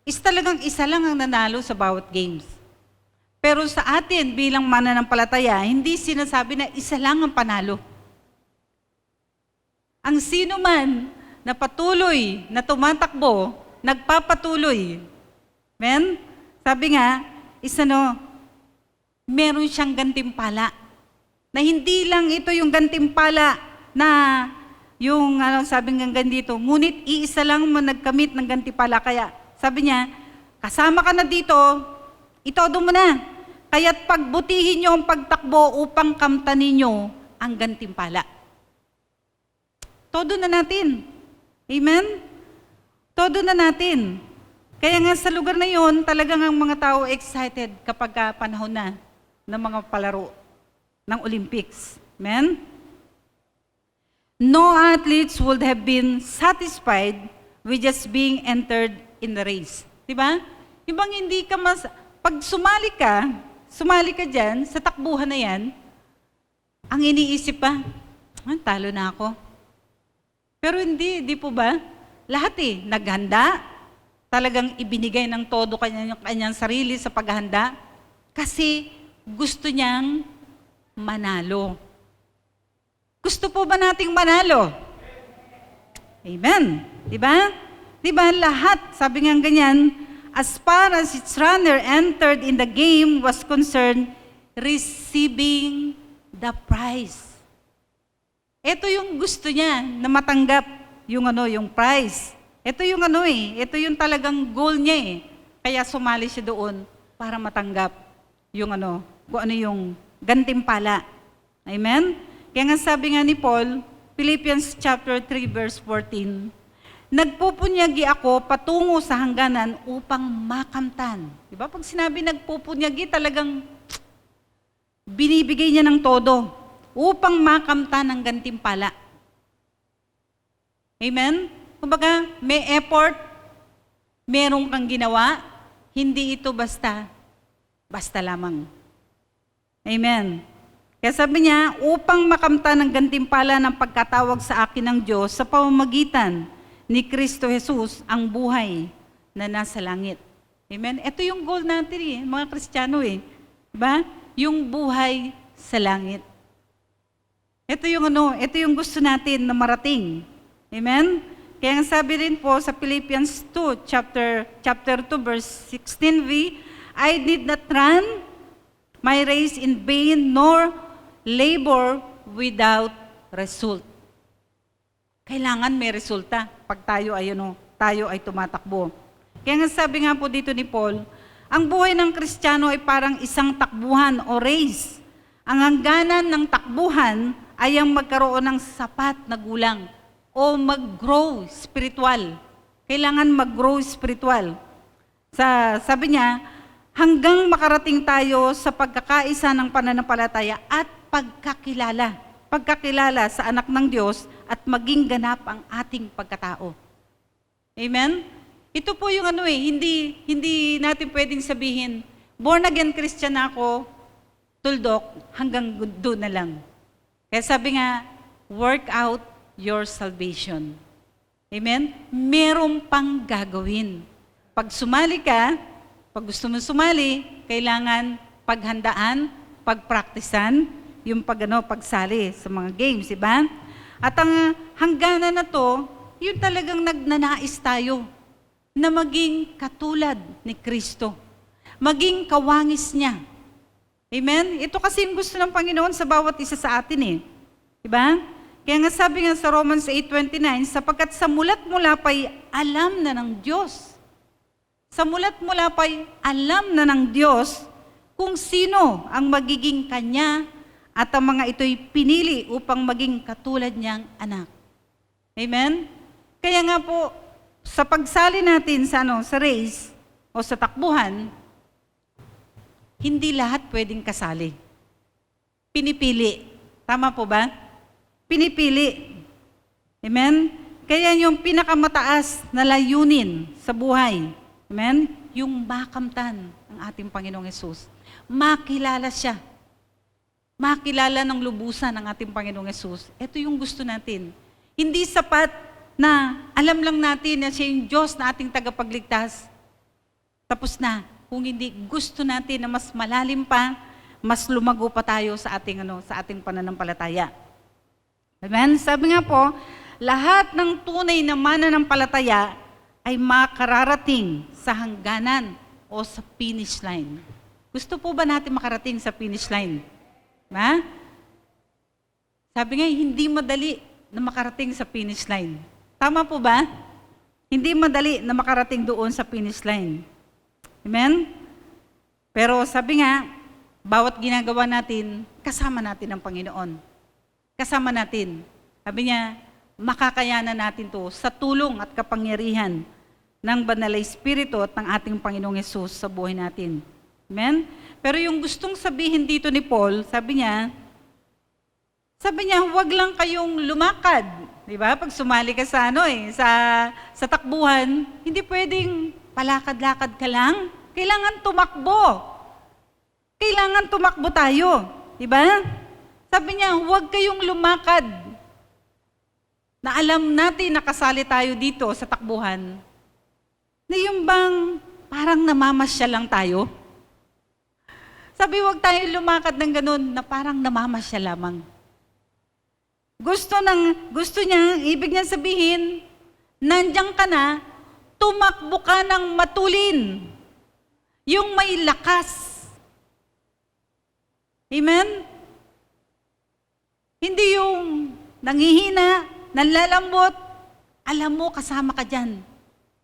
E: is talagang isa lang ang nanalo sa bawat games. Pero sa atin bilang mananampalataya, hindi sinasabi na isa lang ang panalo. Ang sino man na patuloy na tumatakbo, nagpapatuloy. Amen? Sabi nga, meron siyang gantimpala. Na hindi lang ito yung gantimpala na yung sabi nga ganito, ngunit iisa lang man nagkamit ng gantimpala. Kaya sabi niya, kasama ka na dito, itodo mo na. Kaya't pagbutihin niyo ang pagtakbo upang kamtanin niyo ang gantimpala. Todo na natin. Amen? Todo na natin. Kaya nga sa lugar na yon, talagang ang mga tao excited kapag panahon na ng mga palaro ng Olympics. Amen? No athletes would have been satisfied with just being entered in the race. Diba? Ibang hindi ka pag sumali ka dyan, sa takbuhan na yan, ang iniisip pa, talo na ako. Pero hindi po ba? Lahat naghanda, talagang ibinigay ng todo kanyang sarili sa paghahanda, kasi gusto niyang manalo. Gusto po ba nating manalo? Amen. Diba? Diba lahat, sabi nga ganyan, as far as its runner entered in the game was concerned, receiving the prize. Ito yung gusto niya na matanggap yung prize. Ito yung ito yung talagang goal niya Kaya sumali siya doon para matanggap yung yung gantimpala. Amen? Kaya nga sabi nga ni Paul, Philippians chapter 3 verse 14, nagpupunyagi ako patungo sa hangganan upang makamtan. Diba? Pag sinabi nagpupunyagi, talagang binibigay niya ng todo upang makamtan ng gantimpala. Amen? Kumbaga, may effort, meron kang ginawa, hindi ito basta lamang. Amen? Kaya sabi niya, upang makamtan ng gantimpala ng pagkatawag sa akin ng Diyos sa pamamagitan ni Kristo Jesus, ang buhay na nasa langit. Amen? Ito yung goal natin mga Kristiyano Diba? Yung buhay sa langit. Ito yung gusto natin na marating. Amen? Kaya nga sabi rin po sa Philippians 2, chapter 2, verse 16b, I did not run my race in vain, nor labor without result. Kailangan may resulta pag tayo ay tumatakbo. Kaya nga sabi nga po dito ni Paul, ang buhay ng Kristiyano ay parang isang takbuhan o race. Ang hangganan ng takbuhan ay ang magkaroon ng sapat na gulang o mag-grow spiritual. Kailangan mag-grow spiritual. Sabi niya, hanggang makarating tayo sa pagkakaisa ng pananampalataya at pagkakilala. Pagkakilala sa anak ng Diyos at maging ganap ang ating pagkatao. Amen? Ito po yung hindi natin pwedeng sabihin, born again Christian ako, tuldok, hanggang doon na lang. Kaya sabi nga, work out your salvation. Amen? Meron pang gagawin. Pag sumali ka, pag gusto mo sumali, kailangan paghandaan, pagpraktisan, yung pagsali sa mga games, diba? At ang hangganan na to, yun talagang nagnanais tayo na maging katulad ni Kristo. Maging kawangis niya. Amen? Ito kasi yung gusto ng Panginoon sa bawat isa sa atin Diba? Kaya nga sabi nga sa Romans 8:29, sapagkat sa mulat mula pa'y alam na ng Diyos. Sa mulat mula pa'y alam na ng Diyos kung sino ang magiging Kanya at ang mga ito'y pinili upang maging katulad niyang anak. Amen? Kaya nga po, sa pagsali natin sa race o sa takbuhan, hindi lahat pwedeng kasali. Pinipili. Tama po ba? Pinipili. Amen? Kaya yung pinakamataas na layunin sa buhay, amen? Yung makamtan ng ating Panginoong Hesus. Makilala siya. Makilala ng lubusan ng ating Panginoong Hesus. Ito yung gusto natin. Hindi sapat na alam lang natin na siya yung Diyos na ating tagapagligtas. Tapos na. Kung hindi gusto natin na mas malalim pa, mas lumago pa tayo sa ating pananampalataya. Amen? Sabi nga po, lahat ng tunay na mananampalataya ay makararating sa hangganan o sa finish line. Gusto po ba natin makarating sa finish line? Ha? Sabi nga, hindi madali na makarating sa finish line. Tama po ba? Hindi madali na makarating doon sa finish line. Amen? Pero sabi nga, bawat ginagawa natin, kasama natin ang Panginoon. Kasama natin. Sabi niya, makakayanan natin to sa tulong at kapangyarihan ng Banal na Espiritu at ng ating Panginoong Hesus sa buhay natin. Amen? Pero yung gustong sabihin dito ni Paul, sabi niya, huwag lang kayong lumakad. Di ba? Pag sumali ka sa takbuhan, hindi pwedeng palakad-lakad ka lang. Kailangan tumakbo. Kailangan tumakbo tayo. Di ba? Sabi niya, huwag kayong lumakad. Na alam natin nakasali tayo dito sa takbuhan. Na yung bang parang namamasyal lang tayo. Sabi, huwag tayo lumakad ng ganun na parang namamasyal lamang. Gusto niya, ibig niya sabihin, nandiyan ka na, tumakbo ka ng matulin. Yung may lakas. Amen? Hindi yung nanghihina, nanlalambot. Alam mo, kasama ka dyan.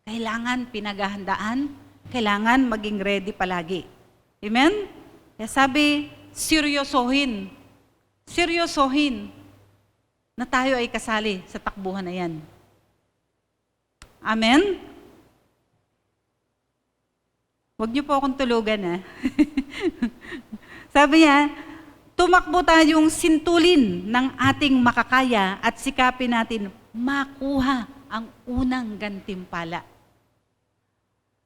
E: Kailangan pinaghahandaan, kailangan maging ready palagi. Amen? Kaya sabi, seryosohin. Seryosohin na tayo ay kasali sa takbuhan na yan. Amen? Huwag niyo po akong tulugan, Sabi niya, tumakbo tayong sintulin ng ating makakaya at sikapin natin makuha ang unang gantimpala.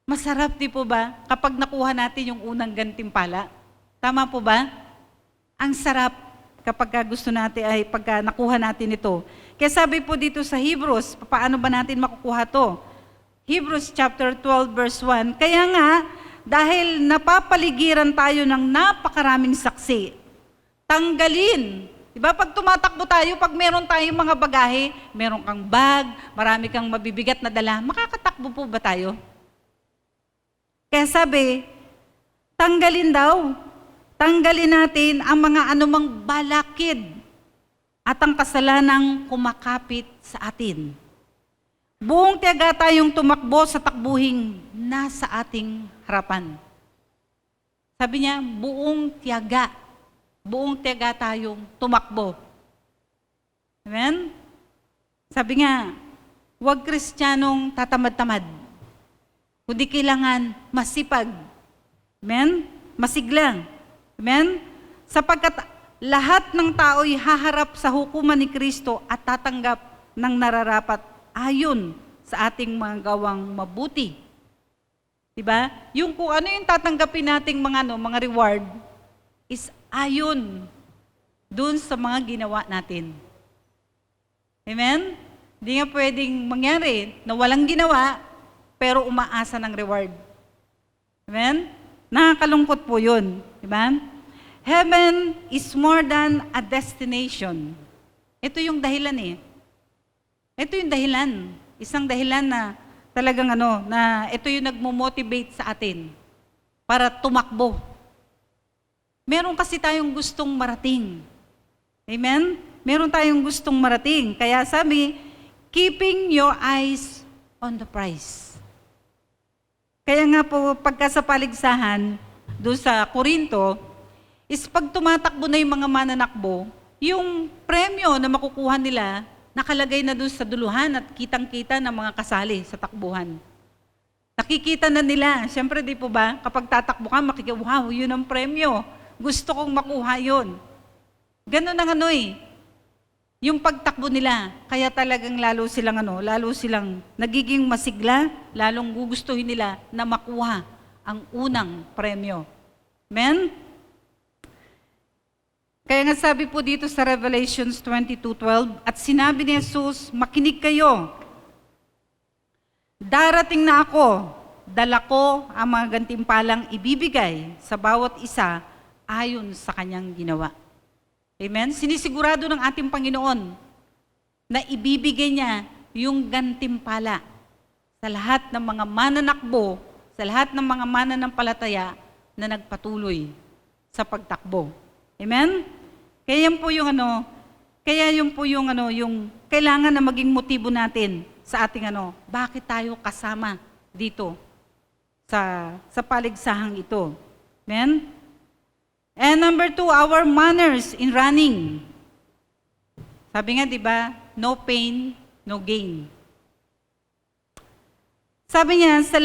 E: Masarap di po ba kapag nakuha natin yung unang gantimpala? Tama po ba? Ang sarap kapag gusto natin ay pagka nakuha natin ito. Kaya sabi po dito sa Hebrews, paano ba natin makukuha to? Hebrews chapter 12 verse 1, kaya nga, dahil napapaligiran tayo ng napakaraming saksi, tanggalin. Diba pag tumatakbo tayo, pag meron tayong mga bagahe, meron kang bag, marami kang mabibigat na dala, makakatakbo po ba tayo? Kaya sabi, tanggalin natin ang mga anumang balakid at ang kasalanang kumakapit sa atin. Buong tiyaga tayong tumakbo sa takbuhing nasa ating harapan. Sabi niya, buong tiyaga tayong tumakbo. Amen? Sabi nga, huwag Kristiyanong tatamad-tamad, kundi kailangan masipag. Amen? Masiglang. Amen? Sapagkat lahat ng tao'y haharap sa hukuman ni Kristo at tatanggap ng nararapat ayon sa ating mga gawang mabuti. Diba? Yung kung ano yung tatanggapin nating mga reward is ayon dun sa mga ginawa natin. Amen? Hindi nga pwedeng mangyari na walang ginawa pero umaasa ng reward. Amen? Nakakalungkot po yun. Diba? Heaven is more than a destination. Ito yung dahilan eh. Ito yung dahilan. Isang dahilan na talagang na ito yung nagmo-motivate sa atin para tumakbo. Meron kasi tayong gustong marating. Amen? Meron tayong gustong marating. Kaya sabi, keeping your eyes on the prize. Kaya nga po, pagka sa paligsahan, doon sa Korinto, is pag tumatakbo na yung mga mananakbo, yung premyo na makukuha nila, nakalagay na doon sa duluhan at kitang-kita ng mga kasali sa takbuhan. Nakikita na nila. Siyempre, di po ba, kapag tatakbo ka, wow, yun ang premyo. Gusto kong makuha yun. Ganun ang yung pagtakbo nila. Kaya talagang lalo silang nagiging masigla, lalong gugustuhin nila na makuha ang unang premyo. Amen? Kaya nga sabi po dito sa Revelations 22:12, at sinabi ni Jesus, makinig kayo. Darating na ako, dala ko ang mga gantimpalang ibibigay sa bawat isa ayon sa kanyang ginawa. Amen? Sinisigurado ng ating Panginoon na ibibigay niya yung gantimpala sa lahat ng mga mananakbo, sa lahat ng mga mananampalataya na nagpatuloy sa pagtakbo. Amen? Kaya yan po yung yung kailangan na maging motibo natin sa ating bakit tayo kasama dito sa paligsahang ito. Amen? And number 2, our manners in running. Sabi nga, di ba, no pain, no gain. Sabi niya, sa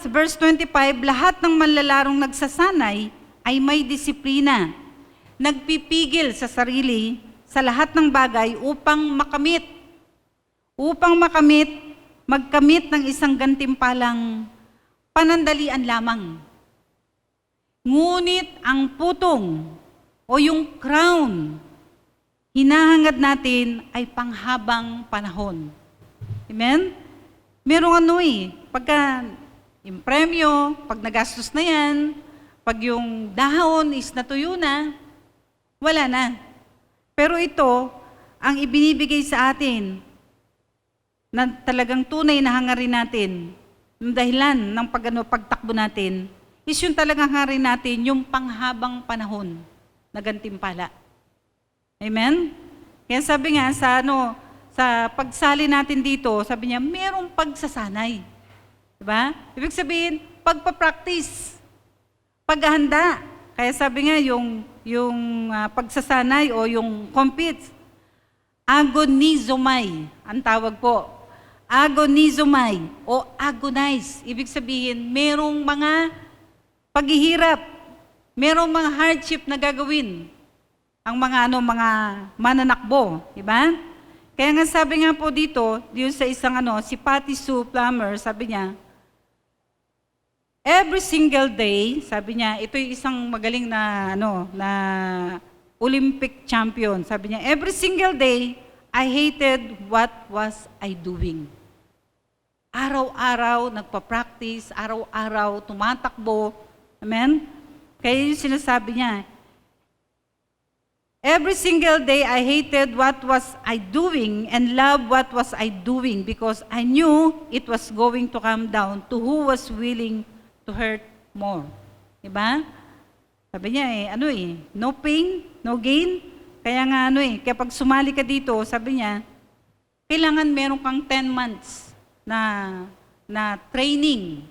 E: verse 25, lahat ng manlalarong nagsasanay ay may disiplina, nagpipigil sa sarili sa lahat ng bagay upang magkamit ng isang gantimpalang panandalian lamang. Ngunit ang putong o yung crown, hinahangad natin ay panghabang panahon. Amen? Merong pagka yung premyo, pag nagastos na yan, pag yung dahon is natuyo na, wala na. Pero ito, ang ibinibigay sa atin, na talagang tunay na hangarin natin, yung dahilan ng pagtakbo natin, is yung talagang hangarin natin, yung panghabang panahon na gantimpala. Amen? Kaya sabi nga, sa pagsali natin dito, sabi niya, merong pagsasanay. Diba? Ibig sabihin, pagpapractice, paghahanda. Kaya sabi nga, yung pagsasanay o yung compete, agonizomai, ang tawag po. Agonizomai o agonize. Ibig sabihin, merong mga paghihirap, merong mga hardship na gagawin. ang mga mananakbo, di ba? Kaya nga sabi nga po dito, yun sa isang si Patty Sue Plummer, sabi niya, every single day, sabi niya, ito yung isang magaling na na Olympic champion. Sabi niya, every single day, I hated what was I doing. Araw-araw nagpa-practice, araw-araw tumatakbo. Amen? Kaya yung sinasabi niya, every single day I hated what was I doing and loved what was I doing because I knew it was going to come down to who was willing to hurt more. Diba? Sabi niya no pain, no gain. Kaya nga kaya pag sumali ka dito, sabi niya, kailangan meron kang 10 months na training.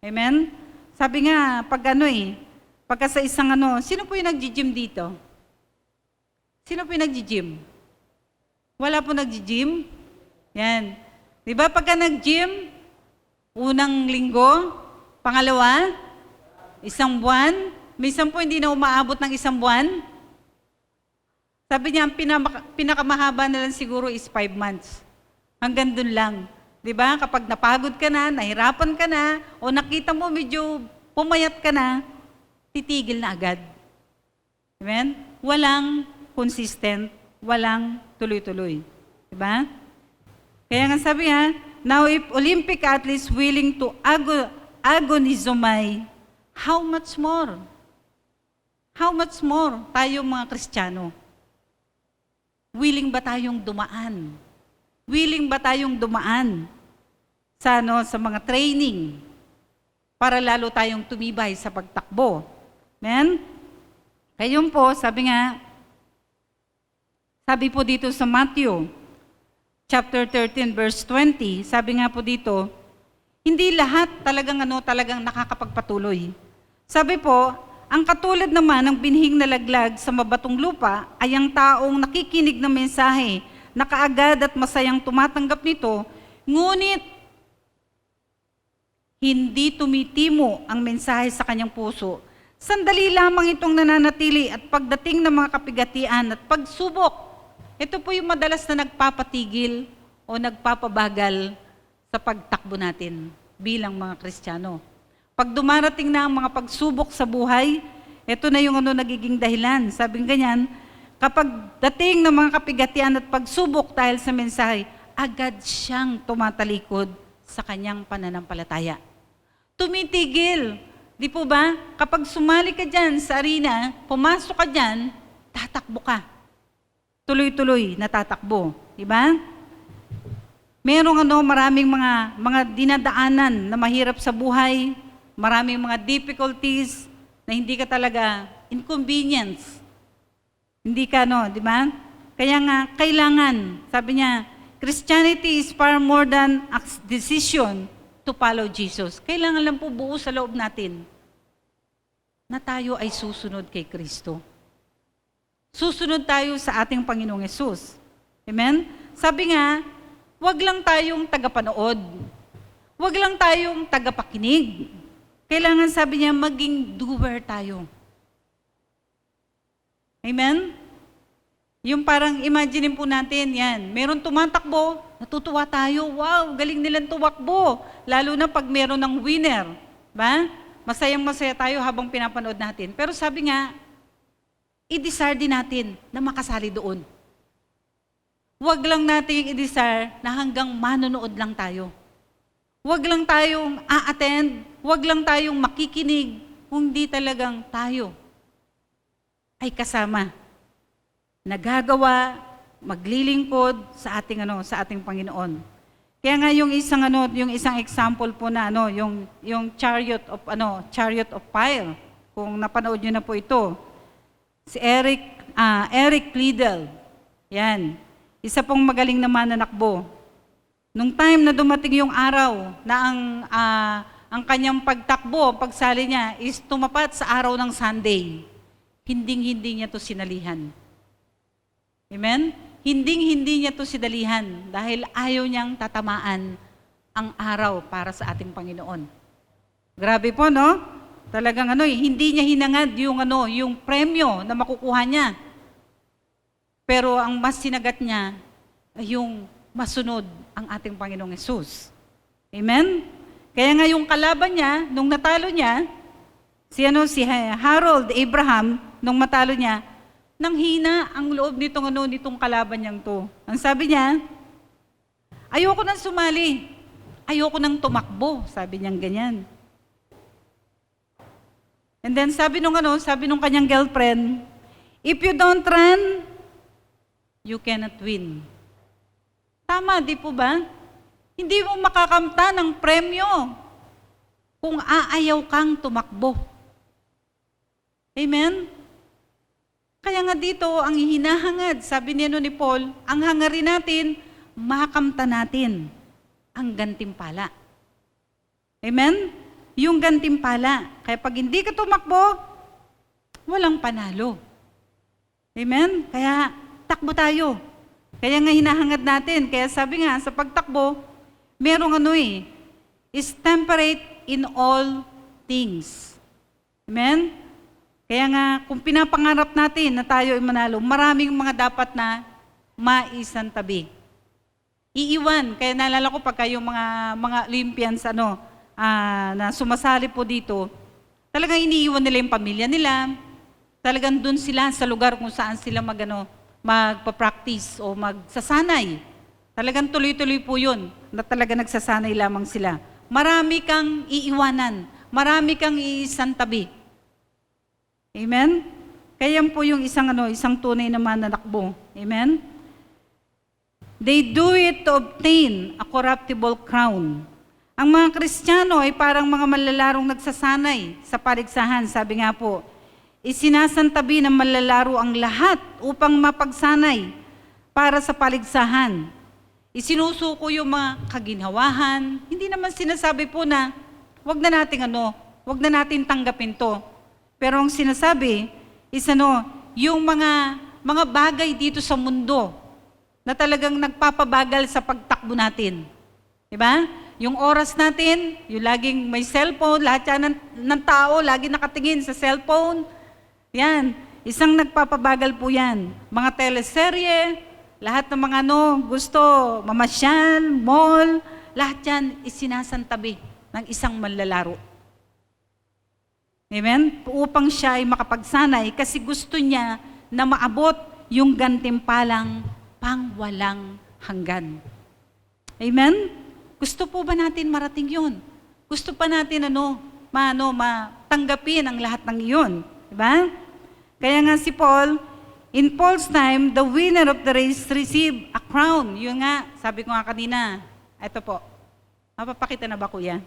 E: Amen? Sabi nga, pagka sa isang sino po yung nag-gym dito? Sino po yung nag-gym? Wala po nag-gym? Yan. Di ba pagka nag-gym, unang linggo, pangalawa, isang buwan, minsan po hindi na umaabot ng isang buwan. Sabi niya, ang pinakamahaba na lang siguro is 5 months. Hanggang dun lang. Di ba? Kapag napagod ka na, nahirapan ka na, o nakita mo medyo pumayat ka na, titigil na agad. Amen? Walang consistent, walang tuloy-tuloy. Diba? Kaya nga sabi now if Olympic athletes willing to agonizomai, how much more? How much more tayo mga Kristiyano? Willing ba tayong dumaan? Willing ba tayong dumaan sa mga training para lalo tayong tumibay sa pagtakbo? Amen? Kaya po, sabi po dito sa Matthew, chapter 13, verse 20, sabi nga po dito, hindi lahat talagang nakakapagpatuloy. Sabi po, ang katulad naman ng binhing na laglag sa mabatong lupa ay ang taong nakikinig ng mensahe, na kaagad at masayang tumatanggap nito, ngunit hindi tumitimo ang mensahe sa kanyang puso. Sandali lamang itong nananatili at pagdating ng mga kapigatian at pagsubok, ito po yung madalas na nagpapatigil o nagpapabagal sa pagtakbo natin bilang mga Kristiyano. Pag dumarating na ang mga pagsubok sa buhay, ito na yung nagiging dahilan. Sabing ganyan, kapag dating ng mga kapigatian at pagsubok dahil sa mensahe, agad siyang tumatalikod sa kanyang pananampalataya. Tumitigil. Di po ba? Kapag sumali ka dyan sa arena, pumasok ka dyan, tatakbo ka. Tuloy-tuloy natatakbo, di ba? Merong maraming mga dinadaanan na mahirap sa buhay, maraming mga difficulties na hindi ka talaga inconvenience. Hindi ka di ba? Kaya nga kailangan, sabi niya, Christianity is far more than a decision to follow Jesus. Kailangan lang po buo sa loob natin na tayo ay susunod kay Kristo. Susunod tayo sa ating Panginoong Yesus. Amen? Sabi nga, wag lang tayong tagapanood. Wag lang tayong tagapakinig. Kailangan, sabi niya, maging doer tayo. Amen? Yung parang imagine po natin, yan, meron tumatakbo, natutuwa tayo, wow, galing nilang tumakbo. Lalo na pag meron ng winner. Ba? Masayang-masaya tayo habang pinapanood natin. Pero sabi nga, i-desire din natin na makasali doon. Huwag lang natin i-desire na hanggang manonood lang tayo. Huwag lang tayong a-attend, huwag lang tayong makikinig, kung di talagang tayo ay kasama, nagagawa, maglilingkod sa ating Panginoon. Kaya nga yung isang example po na yung chariot of fire. Kung napanood niyo na po ito, si Eric Liddell. Yan. Isa pong magaling na mananakbo. Nung time na dumating yung araw na ang kanyang pagtakbo, pagsali niya is tumapat sa araw ng Sunday. Hinding-hindi niya to sinalihan. Amen? Hinding-hindi niya to sinalihan dahil ayaw niyang tatamaan ang araw para sa ating Panginoon. Grabe po, no? Talagang hindi niya hinangad yung premyo na makukuha niya. Pero ang mas sinagat niya ay yung masunod ang ating Panginoong Hesus. Amen? Kaya nga yung kalaban niya, nung natalo niya, si Harold Abraham, nung matalo niya, nang hina ang loob nitong kalaban niyang to. Ang sabi niya, ayoko nang sumali. Ayoko nang tumakbo. Sabi niyang ganyan. And then sabi nung kanyang girlfriend, if you don't run, you cannot win. Tama, di po ba? Hindi mo makakamta ng premyo kung aayaw kang tumakbo. Amen? Kaya nga dito, ang hinahangad, sabi ni Paul, ang hangarin natin, makamta natin ang gantimpala. Amen? Yung gantimpala. Kaya pag hindi ka tumakbo, walang panalo. Amen? Kaya takbo tayo. Kaya nga hinahangad natin. Kaya sabi nga, sa pagtakbo, merong is temperate in all things. Amen? Kaya nga, kung pinapangarap natin na tayo ay manalo, maraming mga dapat na maisantabi. Iiwan. Kaya naalala ko pagka yung mga Olympians na sumasali po dito, talagang iniiwan nila yung pamilya nila. Talagang dun sila sa lugar kung saan sila magpa-practice o magsasanay. Talagang tuloy-tuloy po yun na talaga nagsasanay lamang sila. Marami kang iiwanan. Marami kang iisantabi. Amen? Kaya po yung isang tunay na mananakbo. Amen? They do it to obtain a corruptible crown. Ang mga Kristiyano ay parang mga malalarong nagsasanay sa paligsahan. Sabi nga po, isinasantabi ng malalaro ang lahat upang mapagsanay para sa paligsahan. Isinusuko yung mga kaginhawahan. Hindi naman sinasabi po na wag na natin tanggapin to. Pero ang sinasabi is yung mga bagay dito sa mundo na talagang nagpapabagal sa pagtakbo natin. Diba? Yung oras natin, yung laging may cellphone, lahat yan ng tao, lagi nakatingin sa cellphone. Yan, isang nagpapabagal po yan. Mga teleserye, lahat ng mga gusto, mamasyal, mall, lahat yan isinasantabi ng isang manlalaro. Amen? Upang siya ay makapagsanay kasi gusto niya na maabot yung gantimpalang pangwalang hanggan. Amen? Gusto po ba natin marating yun? Gusto pa natin matanggapin ang lahat ng iyon? Diba? Kaya nga si Paul, in Paul's time, the winner of the race received a crown. Yun nga, sabi ko nga kanina. Ito po. Mapapakita na ba kuya?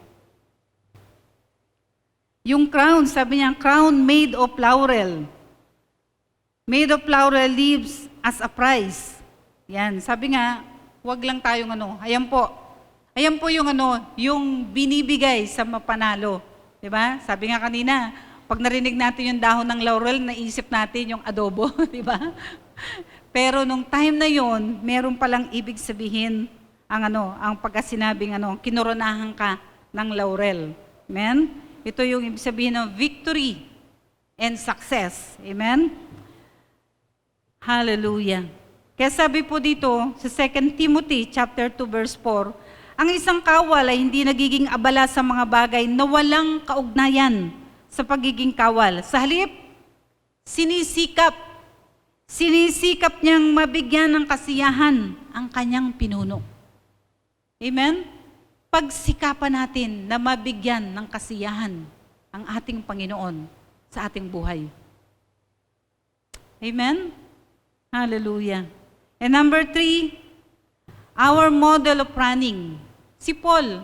E: Yung crown, sabi niya, crown made of laurel. Made of laurel leaves as a prize. Yan, sabi nga, wag lang tayong ayan po. Ayan po yung yung binibigay sa mapanalo. Diba? Sabi nga kanina, pag narinig natin yung dahon ng laurel, naisip natin yung adobo. Diba? Pero nung time na yon, meron palang ibig sabihin ang pagkasinabing kinoronahan ka ng laurel. Amen? Ito yung ibig sabihin ng victory and success. Amen? Hallelujah. Kaya sabi po dito sa 2 Timothy chapter 2 verse 4, ang isang kawal ay hindi nagiging abala sa mga bagay na walang kaugnayan sa pagiging kawal. Sa halip, sinisikap niyang mabigyan ng kasiyahan ang kanyang pinuno. Amen? Pagsikapan natin na mabigyan ng kasiyahan ang ating Panginoon sa ating buhay. Amen? Hallelujah. And number 3, our model of running. Si Paul,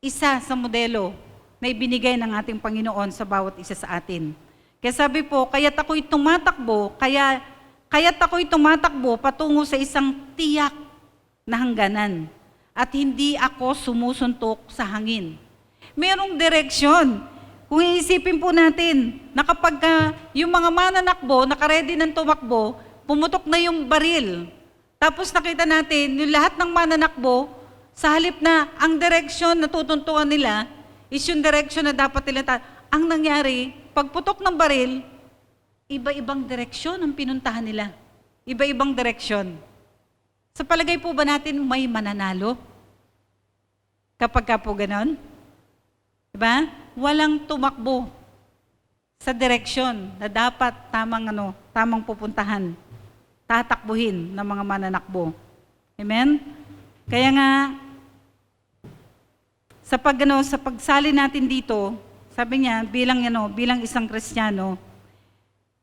E: isa sa modelo na ibinigay ng ating Panginoon sa bawat isa sa atin. Kaya sabi po, kaya't ako'y tumatakbo patungo sa isang tiyak na hangganan. At hindi ako sumusuntok sa hangin. Merong direksyon. Kung iisipin po natin, na kapag yung mga mananakbo, nakaredy ng tumakbo, pumutok na yung baril. Tapos nakita natin, yung lahat ng mananakbo, sa halip na ang direksyon na tutuntuan nila, is yung direksyon na dapat nila. Ang nangyari, pagputok ng baril, iba-ibang direksyon ang pinuntahan nila. Iba-ibang direksyon. Sa palagay po ba natin may mananalo? Kapag ka po ganon? Diba? Walang tumakbo sa direksyon na dapat tamang pupuntahan, tatakbuhin ng mga mananakbo. Amen? Kaya nga, sa pagsali natin dito, sabi niya, bilang isang Kristiyano,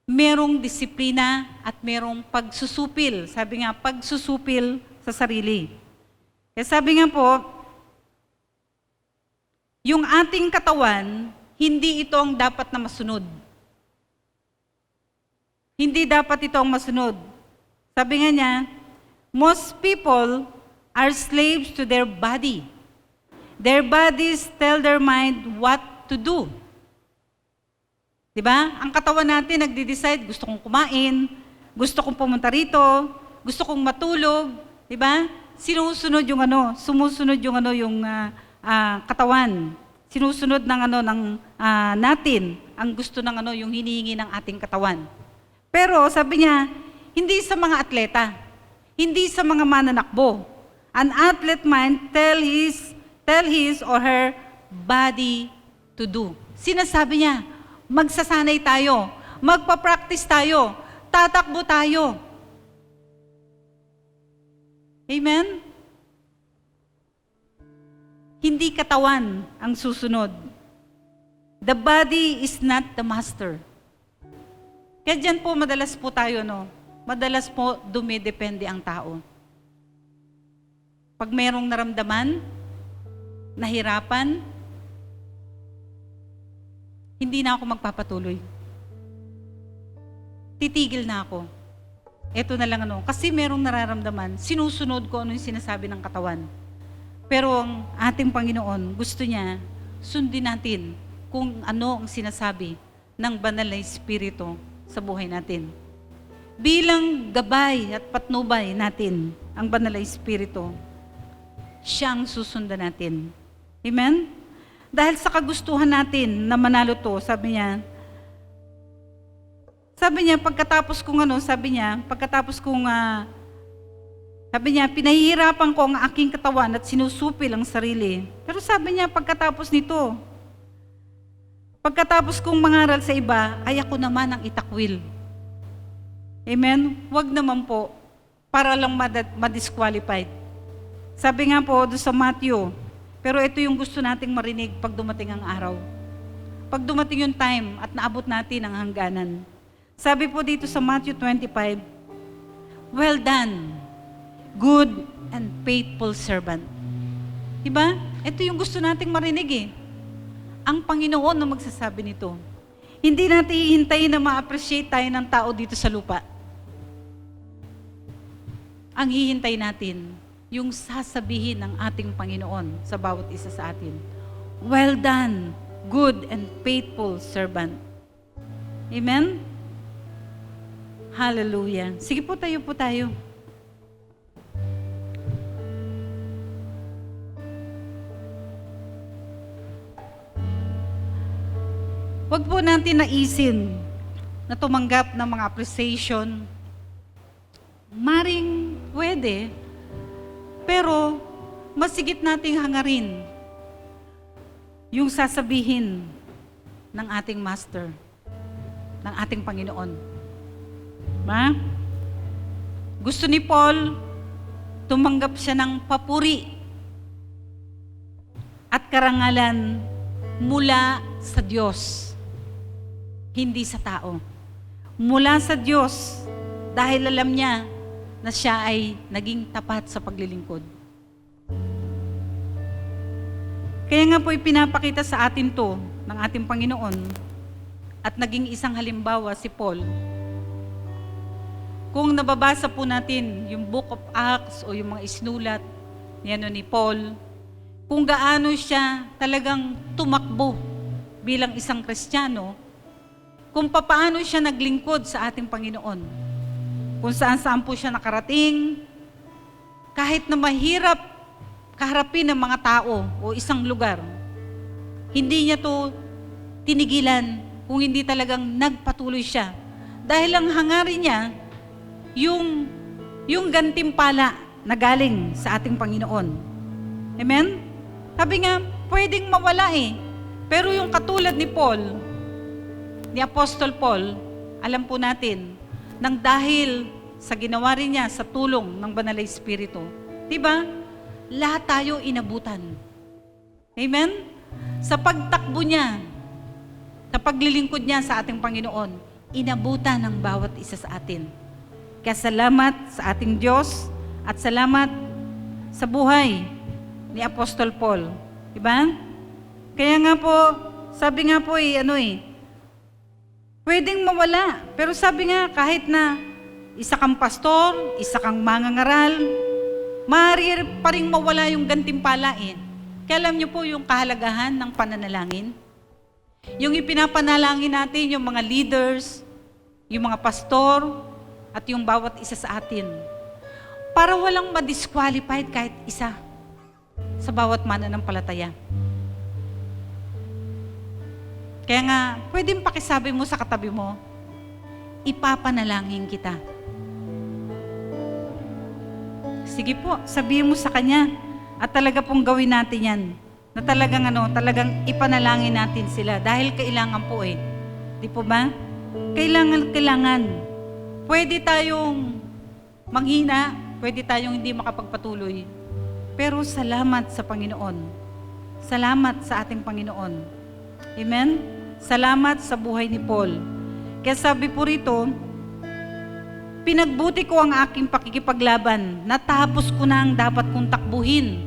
E: merong disiplina at merong pagsusupil. Sabi nga, pagsusupil sa sarili. Kaya sabi nga po, yung ating katawan, hindi ito ang dapat na masunod. Hindi dapat ito ang masunod. Sabi nga niya, most people are slaves to their body. Their bodies tell their mind what to do. Diba? Ang katawan natin nagde-decide, gusto kong kumain, gusto kong pumunta rito, gusto kong matulog, diba? Sumusunod yung katawan. Sinusunod natin ang gusto ng yung hinihingi ng ating katawan. Pero sabi niya, hindi sa mga atleta, hindi sa mga mananakbo. An athlete mind tell his or her body to do. Sinasabi niya, magsasanay tayo, magpa-practice tayo, tatakbo tayo. Amen? Hindi katawan ang susunod. The body is not the master. Kaya dyan po madalas po tayo, madalas po dumidepende ang tao. Pag mayroong naramdaman, nahirapan, hindi na ako magpapatuloy. Titigil na ako. Ito na lang kasi merong nararamdaman, sinusunod ko yung sinasabi ng katawan. Pero ang ating Panginoon, gusto niya, sundin natin kung ano ang sinasabi ng banal na Espiritu sa buhay natin. Bilang gabay at patnubay natin ang banal na Espiritu, siya ang susundan natin. Amen? Dahil sa kagustuhan natin na manalo to, sabi niya, pagkatapos pinahihirapan ko ang aking katawan at sinusupil ang sarili. Pero sabi niya, pagkatapos nito, pagkatapos kong mangaral sa iba, ay ako naman ang itakwil. Amen? Huwag naman po, para lang madisqualified. Sabi nga po doon sa Matthew, pero ito yung gusto nating marinig pag dumating ang araw. Pag dumating yung time at naabot natin ang hangganan. Sabi po dito sa Matthew 25, well done, good and faithful servant. Diba? Ito yung gusto nating marinig Ang Panginoon na magsasabi nito. Hindi natin hihintayin na ma-appreciate tayo ng tao dito sa lupa. Ang hihintay natin, yung sasabihin ng ating Panginoon sa bawat isa sa atin. Well done, good and faithful servant. Amen? Hallelujah. Sige po tayo. Huwag po natin naisin na tumanggap ng mga appreciation. Maring pwede, pero masigit nating hangarin yung sasabihin ng ating Master, ng ating Panginoon. Gusto ni Paul, tumanggap siya ng papuri at karangalan mula sa Diyos, hindi sa tao. Mula sa Diyos, dahil alam niya na siya ay naging tapat sa paglilingkod. Kaya nga po ipinapakita sa atin to ng ating Panginoon at naging isang halimbawa si Paul. Kung nababasa po natin yung Book of Acts o yung mga isinulat ni Paul, kung gaano siya talagang tumakbo bilang isang Kristiyano, kung paano siya naglingkod sa ating Panginoon, kung saan-saan po siya nakarating, kahit na mahirap kaharapin ng mga tao o isang lugar, hindi niya to tinigilan kung hindi talagang nagpatuloy siya. Dahil ang hangarin niya, yung gantimpala na galing sa ating Panginoon. Amen? Sabi nga, pwedeng mawala eh. Pero yung katulad ni Paul, ni Apostol Paul, alam po natin, nang dahil sa ginawa rin niya sa tulong ng Banal na Espiritu, diba? Lahat tayo inabutan. Amen? Sa pagtakbo niya, sa paglilingkod niya sa ating Panginoon, inabutan ng bawat isa sa atin. Kaya salamat sa ating Diyos at salamat sa buhay ni Apostol Paul. Diba? Kaya nga po, sabi nga po pwedeng mawala. Pero sabi nga, kahit na isa kang pastor, isa kang mangangaral, maaari pa rin mawala yung gantimpala eh. Kaya alam niyo po yung kahalagahan ng pananalangin? Yung ipinapanalangin natin, yung mga leaders, yung mga pastor, at yung bawat isa sa atin. Para walang ma-disqualified kahit isa sa bawat mananampalataya. Kaya nga, pwedeng pakisabi mo sa katabi mo, ipapanalangin kita. Sige po, sabihin mo sa kanya at talaga pong gawin natin yan. Na talagang ipanalangin natin sila dahil kailangan po eh. Di po ba? Kailangan. Pwede tayong manghina, pwede tayong hindi makapagpatuloy. Pero salamat sa Panginoon. Salamat sa ating Panginoon. Amen? Salamat sa buhay ni Paul. Kaya sabi po rito, pinagbuti ko ang aking pakikipaglaban, natapos ko na ang dapat kong takbuhin.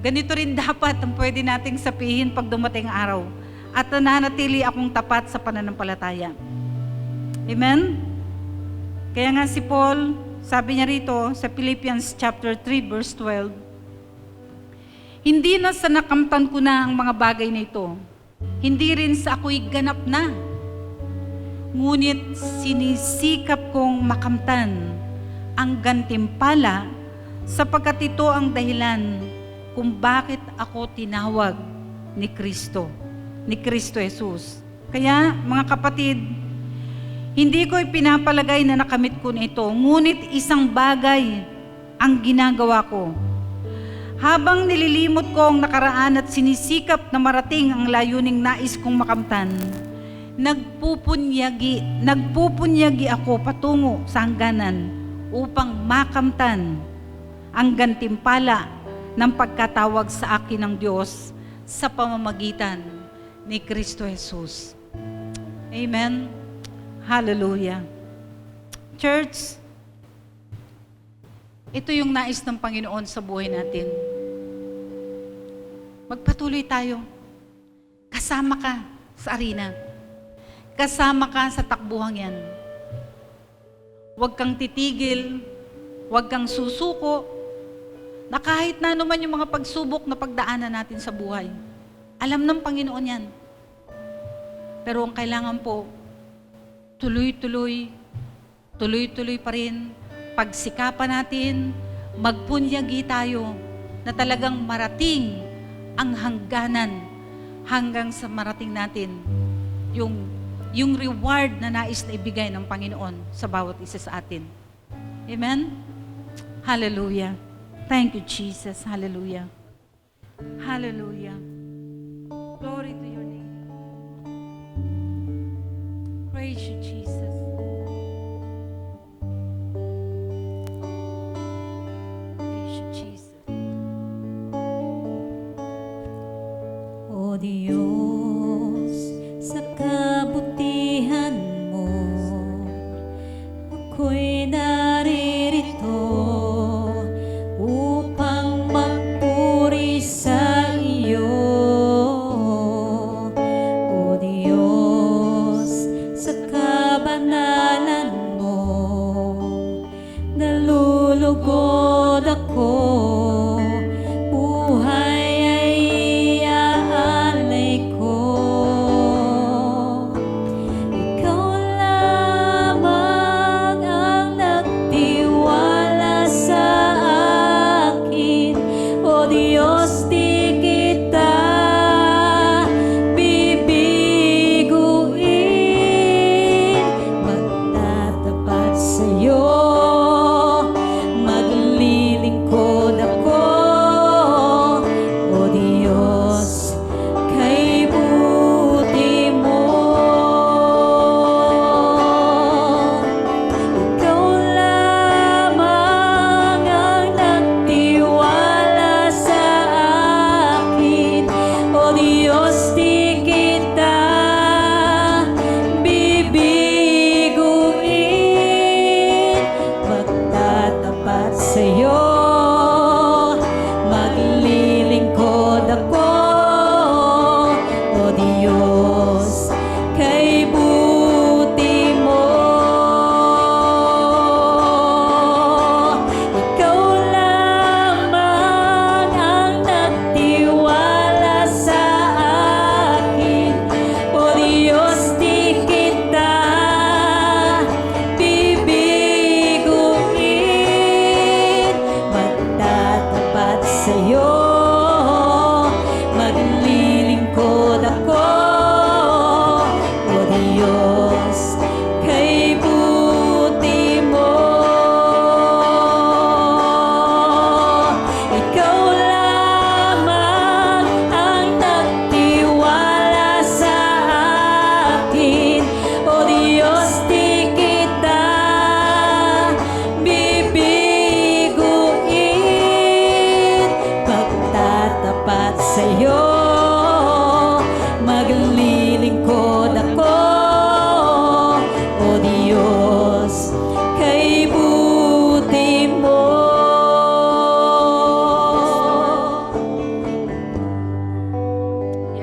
E: Ganito rin dapat ang pwede nating sabihin pag dumating ang araw. At nananatili akong tapat sa pananampalataya. Amen? Kaya nga si Paul, sabi niya rito sa Philippians chapter 3 verse 12, hindi na sa nakamtan ko na ang mga bagay na ito, hindi rin sa ako'y ganap na. Ngunit sinisikap kong makamtan ang gantimpala sapagkat ito ang dahilan kung bakit ako tinawag ni Kristo Jesus. Kaya mga kapatid, hindi ko ipinapalagay na nakamit ko na ito, ngunit isang bagay ang ginagawa ko. Habang nililimot ko ang nakaraan at sinisikap na marating ang layuning nais kong makamtan, nagpupunyagi ako patungo sa hangganan upang makamtan ang gantimpala ng pagkatawag sa akin ng Diyos sa pamamagitan ni Kristo Jesus. Amen. Hallelujah. Church, ito yung nais ng Panginoon sa buhay natin. Magpatuloy tayo. Kasama ka sa arena. Kasama ka sa takbuhan yan. Huwag kang titigil, huwag kang susuko, na kahit na naman yung mga pagsubok na pagdaanan natin sa buhay. Alam ng Panginoon yan. Pero ang kailangan po, tuloy-tuloy pa rin, pagsikapan natin, magpunyagi tayo na talagang marating ang hangganan hanggang sa marating natin yung reward na nais na ibigay ng Panginoon sa bawat isa sa atin. Amen? Hallelujah. Thank you, Jesus. Hallelujah. Hallelujah. Glory to your name. Praise you, Jesus. Praise you, Jesus.
C: O Diyos, sa kabutihan mo, ako'y naririto upang magpuri sa iyo. O Diyos, sa kabanalan mo, nalulugod ako, buhay ay iaalay ko.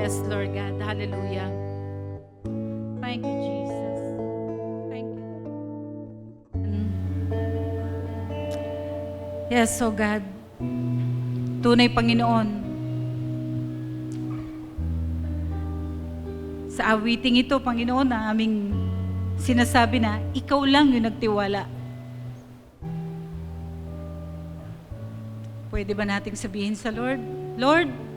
E: Yes, Lord God. Hallelujah. Thank you, Jesus. Thank you. Yes, oh God. Tunay, Panginoon. Sa awiting ito, Panginoon, na aming sinasabi na, ikaw lang yung nagtiwala. Pwede ba nating sabihin sa Lord, Lord,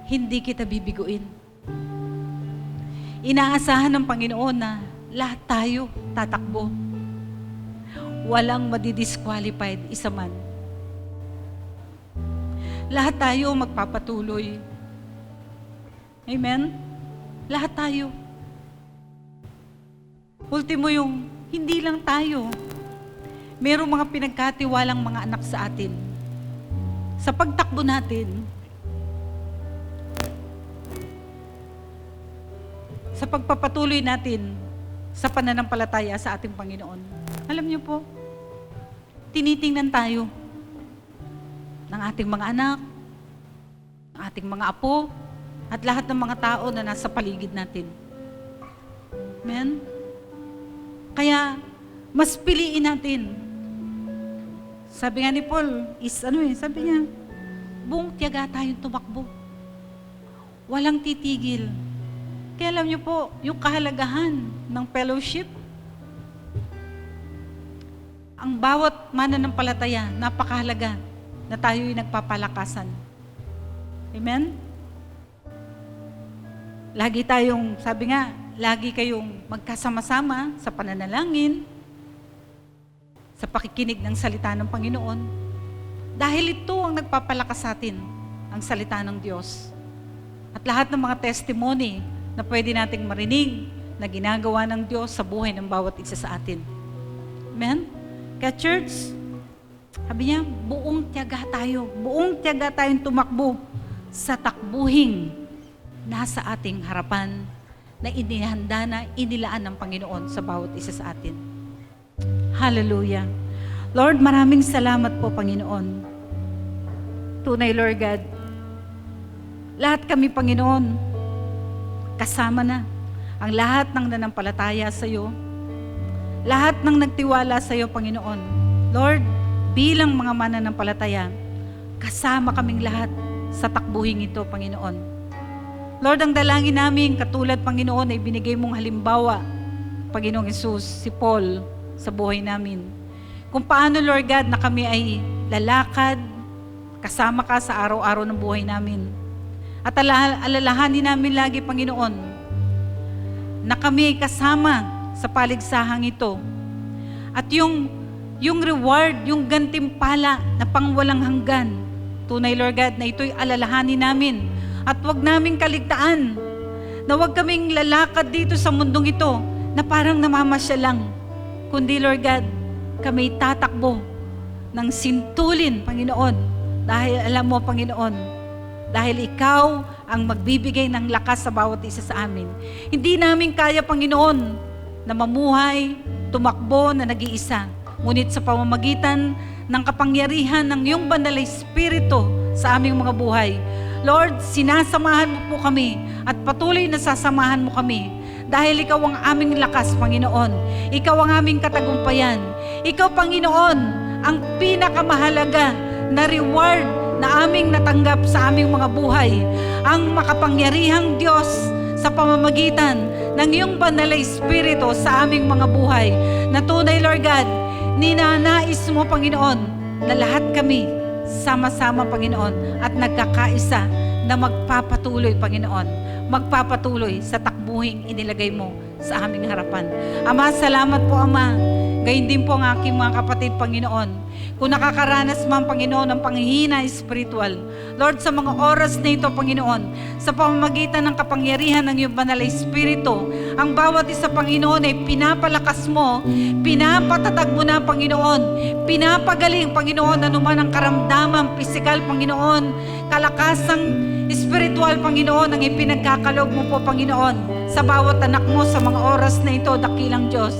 E: hindi kita bibiguin. Inaasahan ng Panginoon na lahat tayo tatakbo. Walang madidisqualified isa man. Lahat tayo magpapatuloy. Amen? Lahat tayo. Ultimo yung hindi lang tayo. Merong mga pinagkatiwalang mga anak sa atin. Sa pagtakbo natin, sa pagpapatuloy natin sa pananampalataya sa ating Panginoon. Alam niyo po, tinitingnan tayo ng ating mga anak, ng ating mga apo, at lahat ng mga tao na nasa paligid natin. Amen? Kaya, mas piliin natin. Sabi nga ni Paul, sabi niya, buong tiyaga tayong tumakbo. Walang titigil. Kaya alam niyo po, yung kahalagahan ng fellowship, ang bawat mananampalataya, napakahalaga na tayo'y nagpapalakasan. Amen? Lagi tayong, sabi nga, lagi kayong magkasama-sama sa pananalangin, sa pakikinig ng salita ng Panginoon. Dahil ito ang nagpapalakas sa atin, ang salita ng Diyos. At lahat ng mga testimony na pwede nating marinig na ginagawa ng Diyos sa buhay ng bawat isa sa atin. Amen? Kaya church, sabi niya, buong tiyaga tayong tumakbo sa takbuhing nasa ating harapan na inihanda na inilaan ng Panginoon sa bawat isa sa atin. Hallelujah. Lord, maraming salamat po, Panginoon. Tunay, Lord God, lahat kami, Panginoon, kasama na ang lahat ng nanampalataya sa iyo, lahat ng nagtiwala sa iyo, Panginoon. Lord, bilang mga mananampalataya, kasama kaming lahat sa takbuhing ito, Panginoon. Lord, ang dalangin namin, katulad, Panginoon, ay binigay mong halimbawa, Panginoong Hesus, si Paul, sa buhay namin. Kung paano, Lord God, na kami ay lalakad, kasama ka sa araw-araw ng buhay namin. At alalahanin namin lagi, Panginoon, na kami ay kasama sa paligsahang ito. At yung reward, yung gantimpala na pangwalang hanggan, tunay, Lord God, na ito'y alalahanin namin. At huwag naming kaligtaan na huwag kaming lalakad dito sa mundong ito na parang namamasya lang. Kundi, Lord God, kami tatakbo ng sintulin, Panginoon. Dahil alam mo, Panginoon, dahil ikaw ang magbibigay ng lakas sa bawat isa sa amin. Hindi namin kaya, Panginoon, na mamuhay, tumakbo na nag-iisa. Ngunit sa pamamagitan ng kapangyarihan ng iyong banal na Espiritu sa aming mga buhay, Lord, sinasamahan mo po kami at patuloy na sasamahan mo kami. Dahil ikaw ang aming lakas, Panginoon. Ikaw ang aming katagumpayan. Ikaw, Panginoon, ang pinakamahalaga na reward na aming natanggap sa aming mga buhay. Ang makapangyarihang Diyos sa pamamagitan ng iyong banal na Espiritu sa aming mga buhay. Na tunay, Lord God, ninanais mo, Panginoon, na lahat kami sama-sama, Panginoon, at nagkakaisa na magpapatuloy, Panginoon. Magpapatuloy sa takbuhing inilagay mo sa aming harapan. Ama, salamat po, Ama. Gayun din po ang aking mga kapatid, Panginoon. Kung nakakaranas man, Panginoon, ng panghihina spiritual, Lord, sa mga oras na ito, Panginoon, sa pamamagitan ng kapangyarihan ng iyong banal na Espiritu, ang bawat isa, Panginoon, ay pinapalakas mo, pinapatatag mo na, Panginoon, pinapagaling, Panginoon, anuman ang karamdaman, pisikal, Panginoon, kalakasang spiritual, Panginoon, ang ipinagkakaloob mo po, Panginoon, sa bawat anak mo sa mga oras na ito, dakilang Diyos.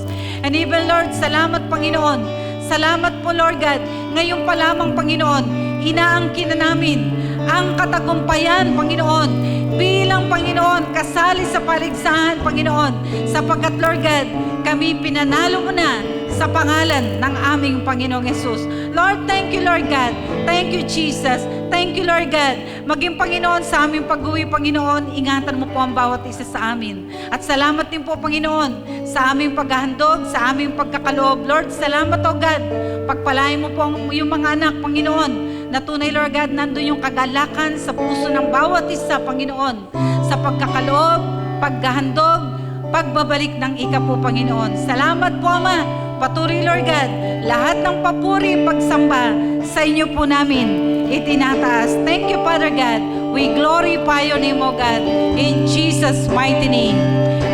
E: And even, Lord, salamat, Panginoon. Salamat po, Lord God. Ngayon pa lamang, Panginoon, inaangkin na namin ang katagumpayan, Panginoon, magbilang, Panginoon, kasali sa paligsahan, Panginoon, sapagkat, Lord God, kami pinanalo mo na sa pangalan ng aming Panginoong Yesus. Lord, thank you, Lord God. Thank you, Jesus. Thank you, Lord God. Maging, Panginoon, sa aming pag-uwi, Panginoon, ingatan mo po ang bawat isa sa amin. At salamat din po, Panginoon, sa aming paghahandog, sa aming pagkakaloob. Lord, salamat, O God. Pagpalain mo po yung mga anak, Panginoon, na tunay, Lord God, nandun yung kagalakan sa puso ng bawat isa, Panginoon, sa pagkakaloob, paghahandog, pagbabalik ng ika po, Panginoon. Salamat po, Ama. Patuloy, Lord God, lahat ng papuri, pagsamba sa inyo po namin itinataas. Thank you, Father God. We glorify your name, O God, in Jesus' mighty name.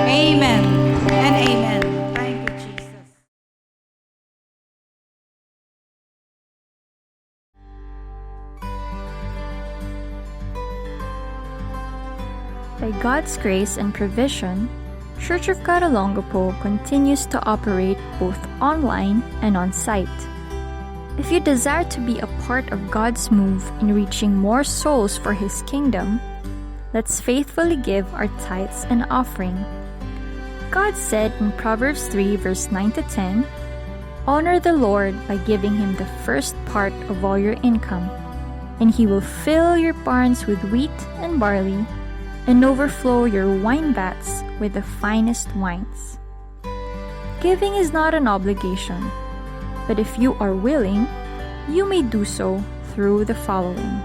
E: Amen and amen. Thank you, Jesus.
F: By God's grace and provision, Church of God Olongapo continues to operate both online and on-site. If you desire to be a part of God's move in reaching more souls for His kingdom, let's faithfully give our tithes and offering. God said in Proverbs 3 verse 9 to 10, "Honor the Lord by giving Him the first part of all your income, and He will fill your barns with wheat and barley, and overflow your wine vats with the finest wines." Giving is not an obligation, but if you are willing, you may do so through the following.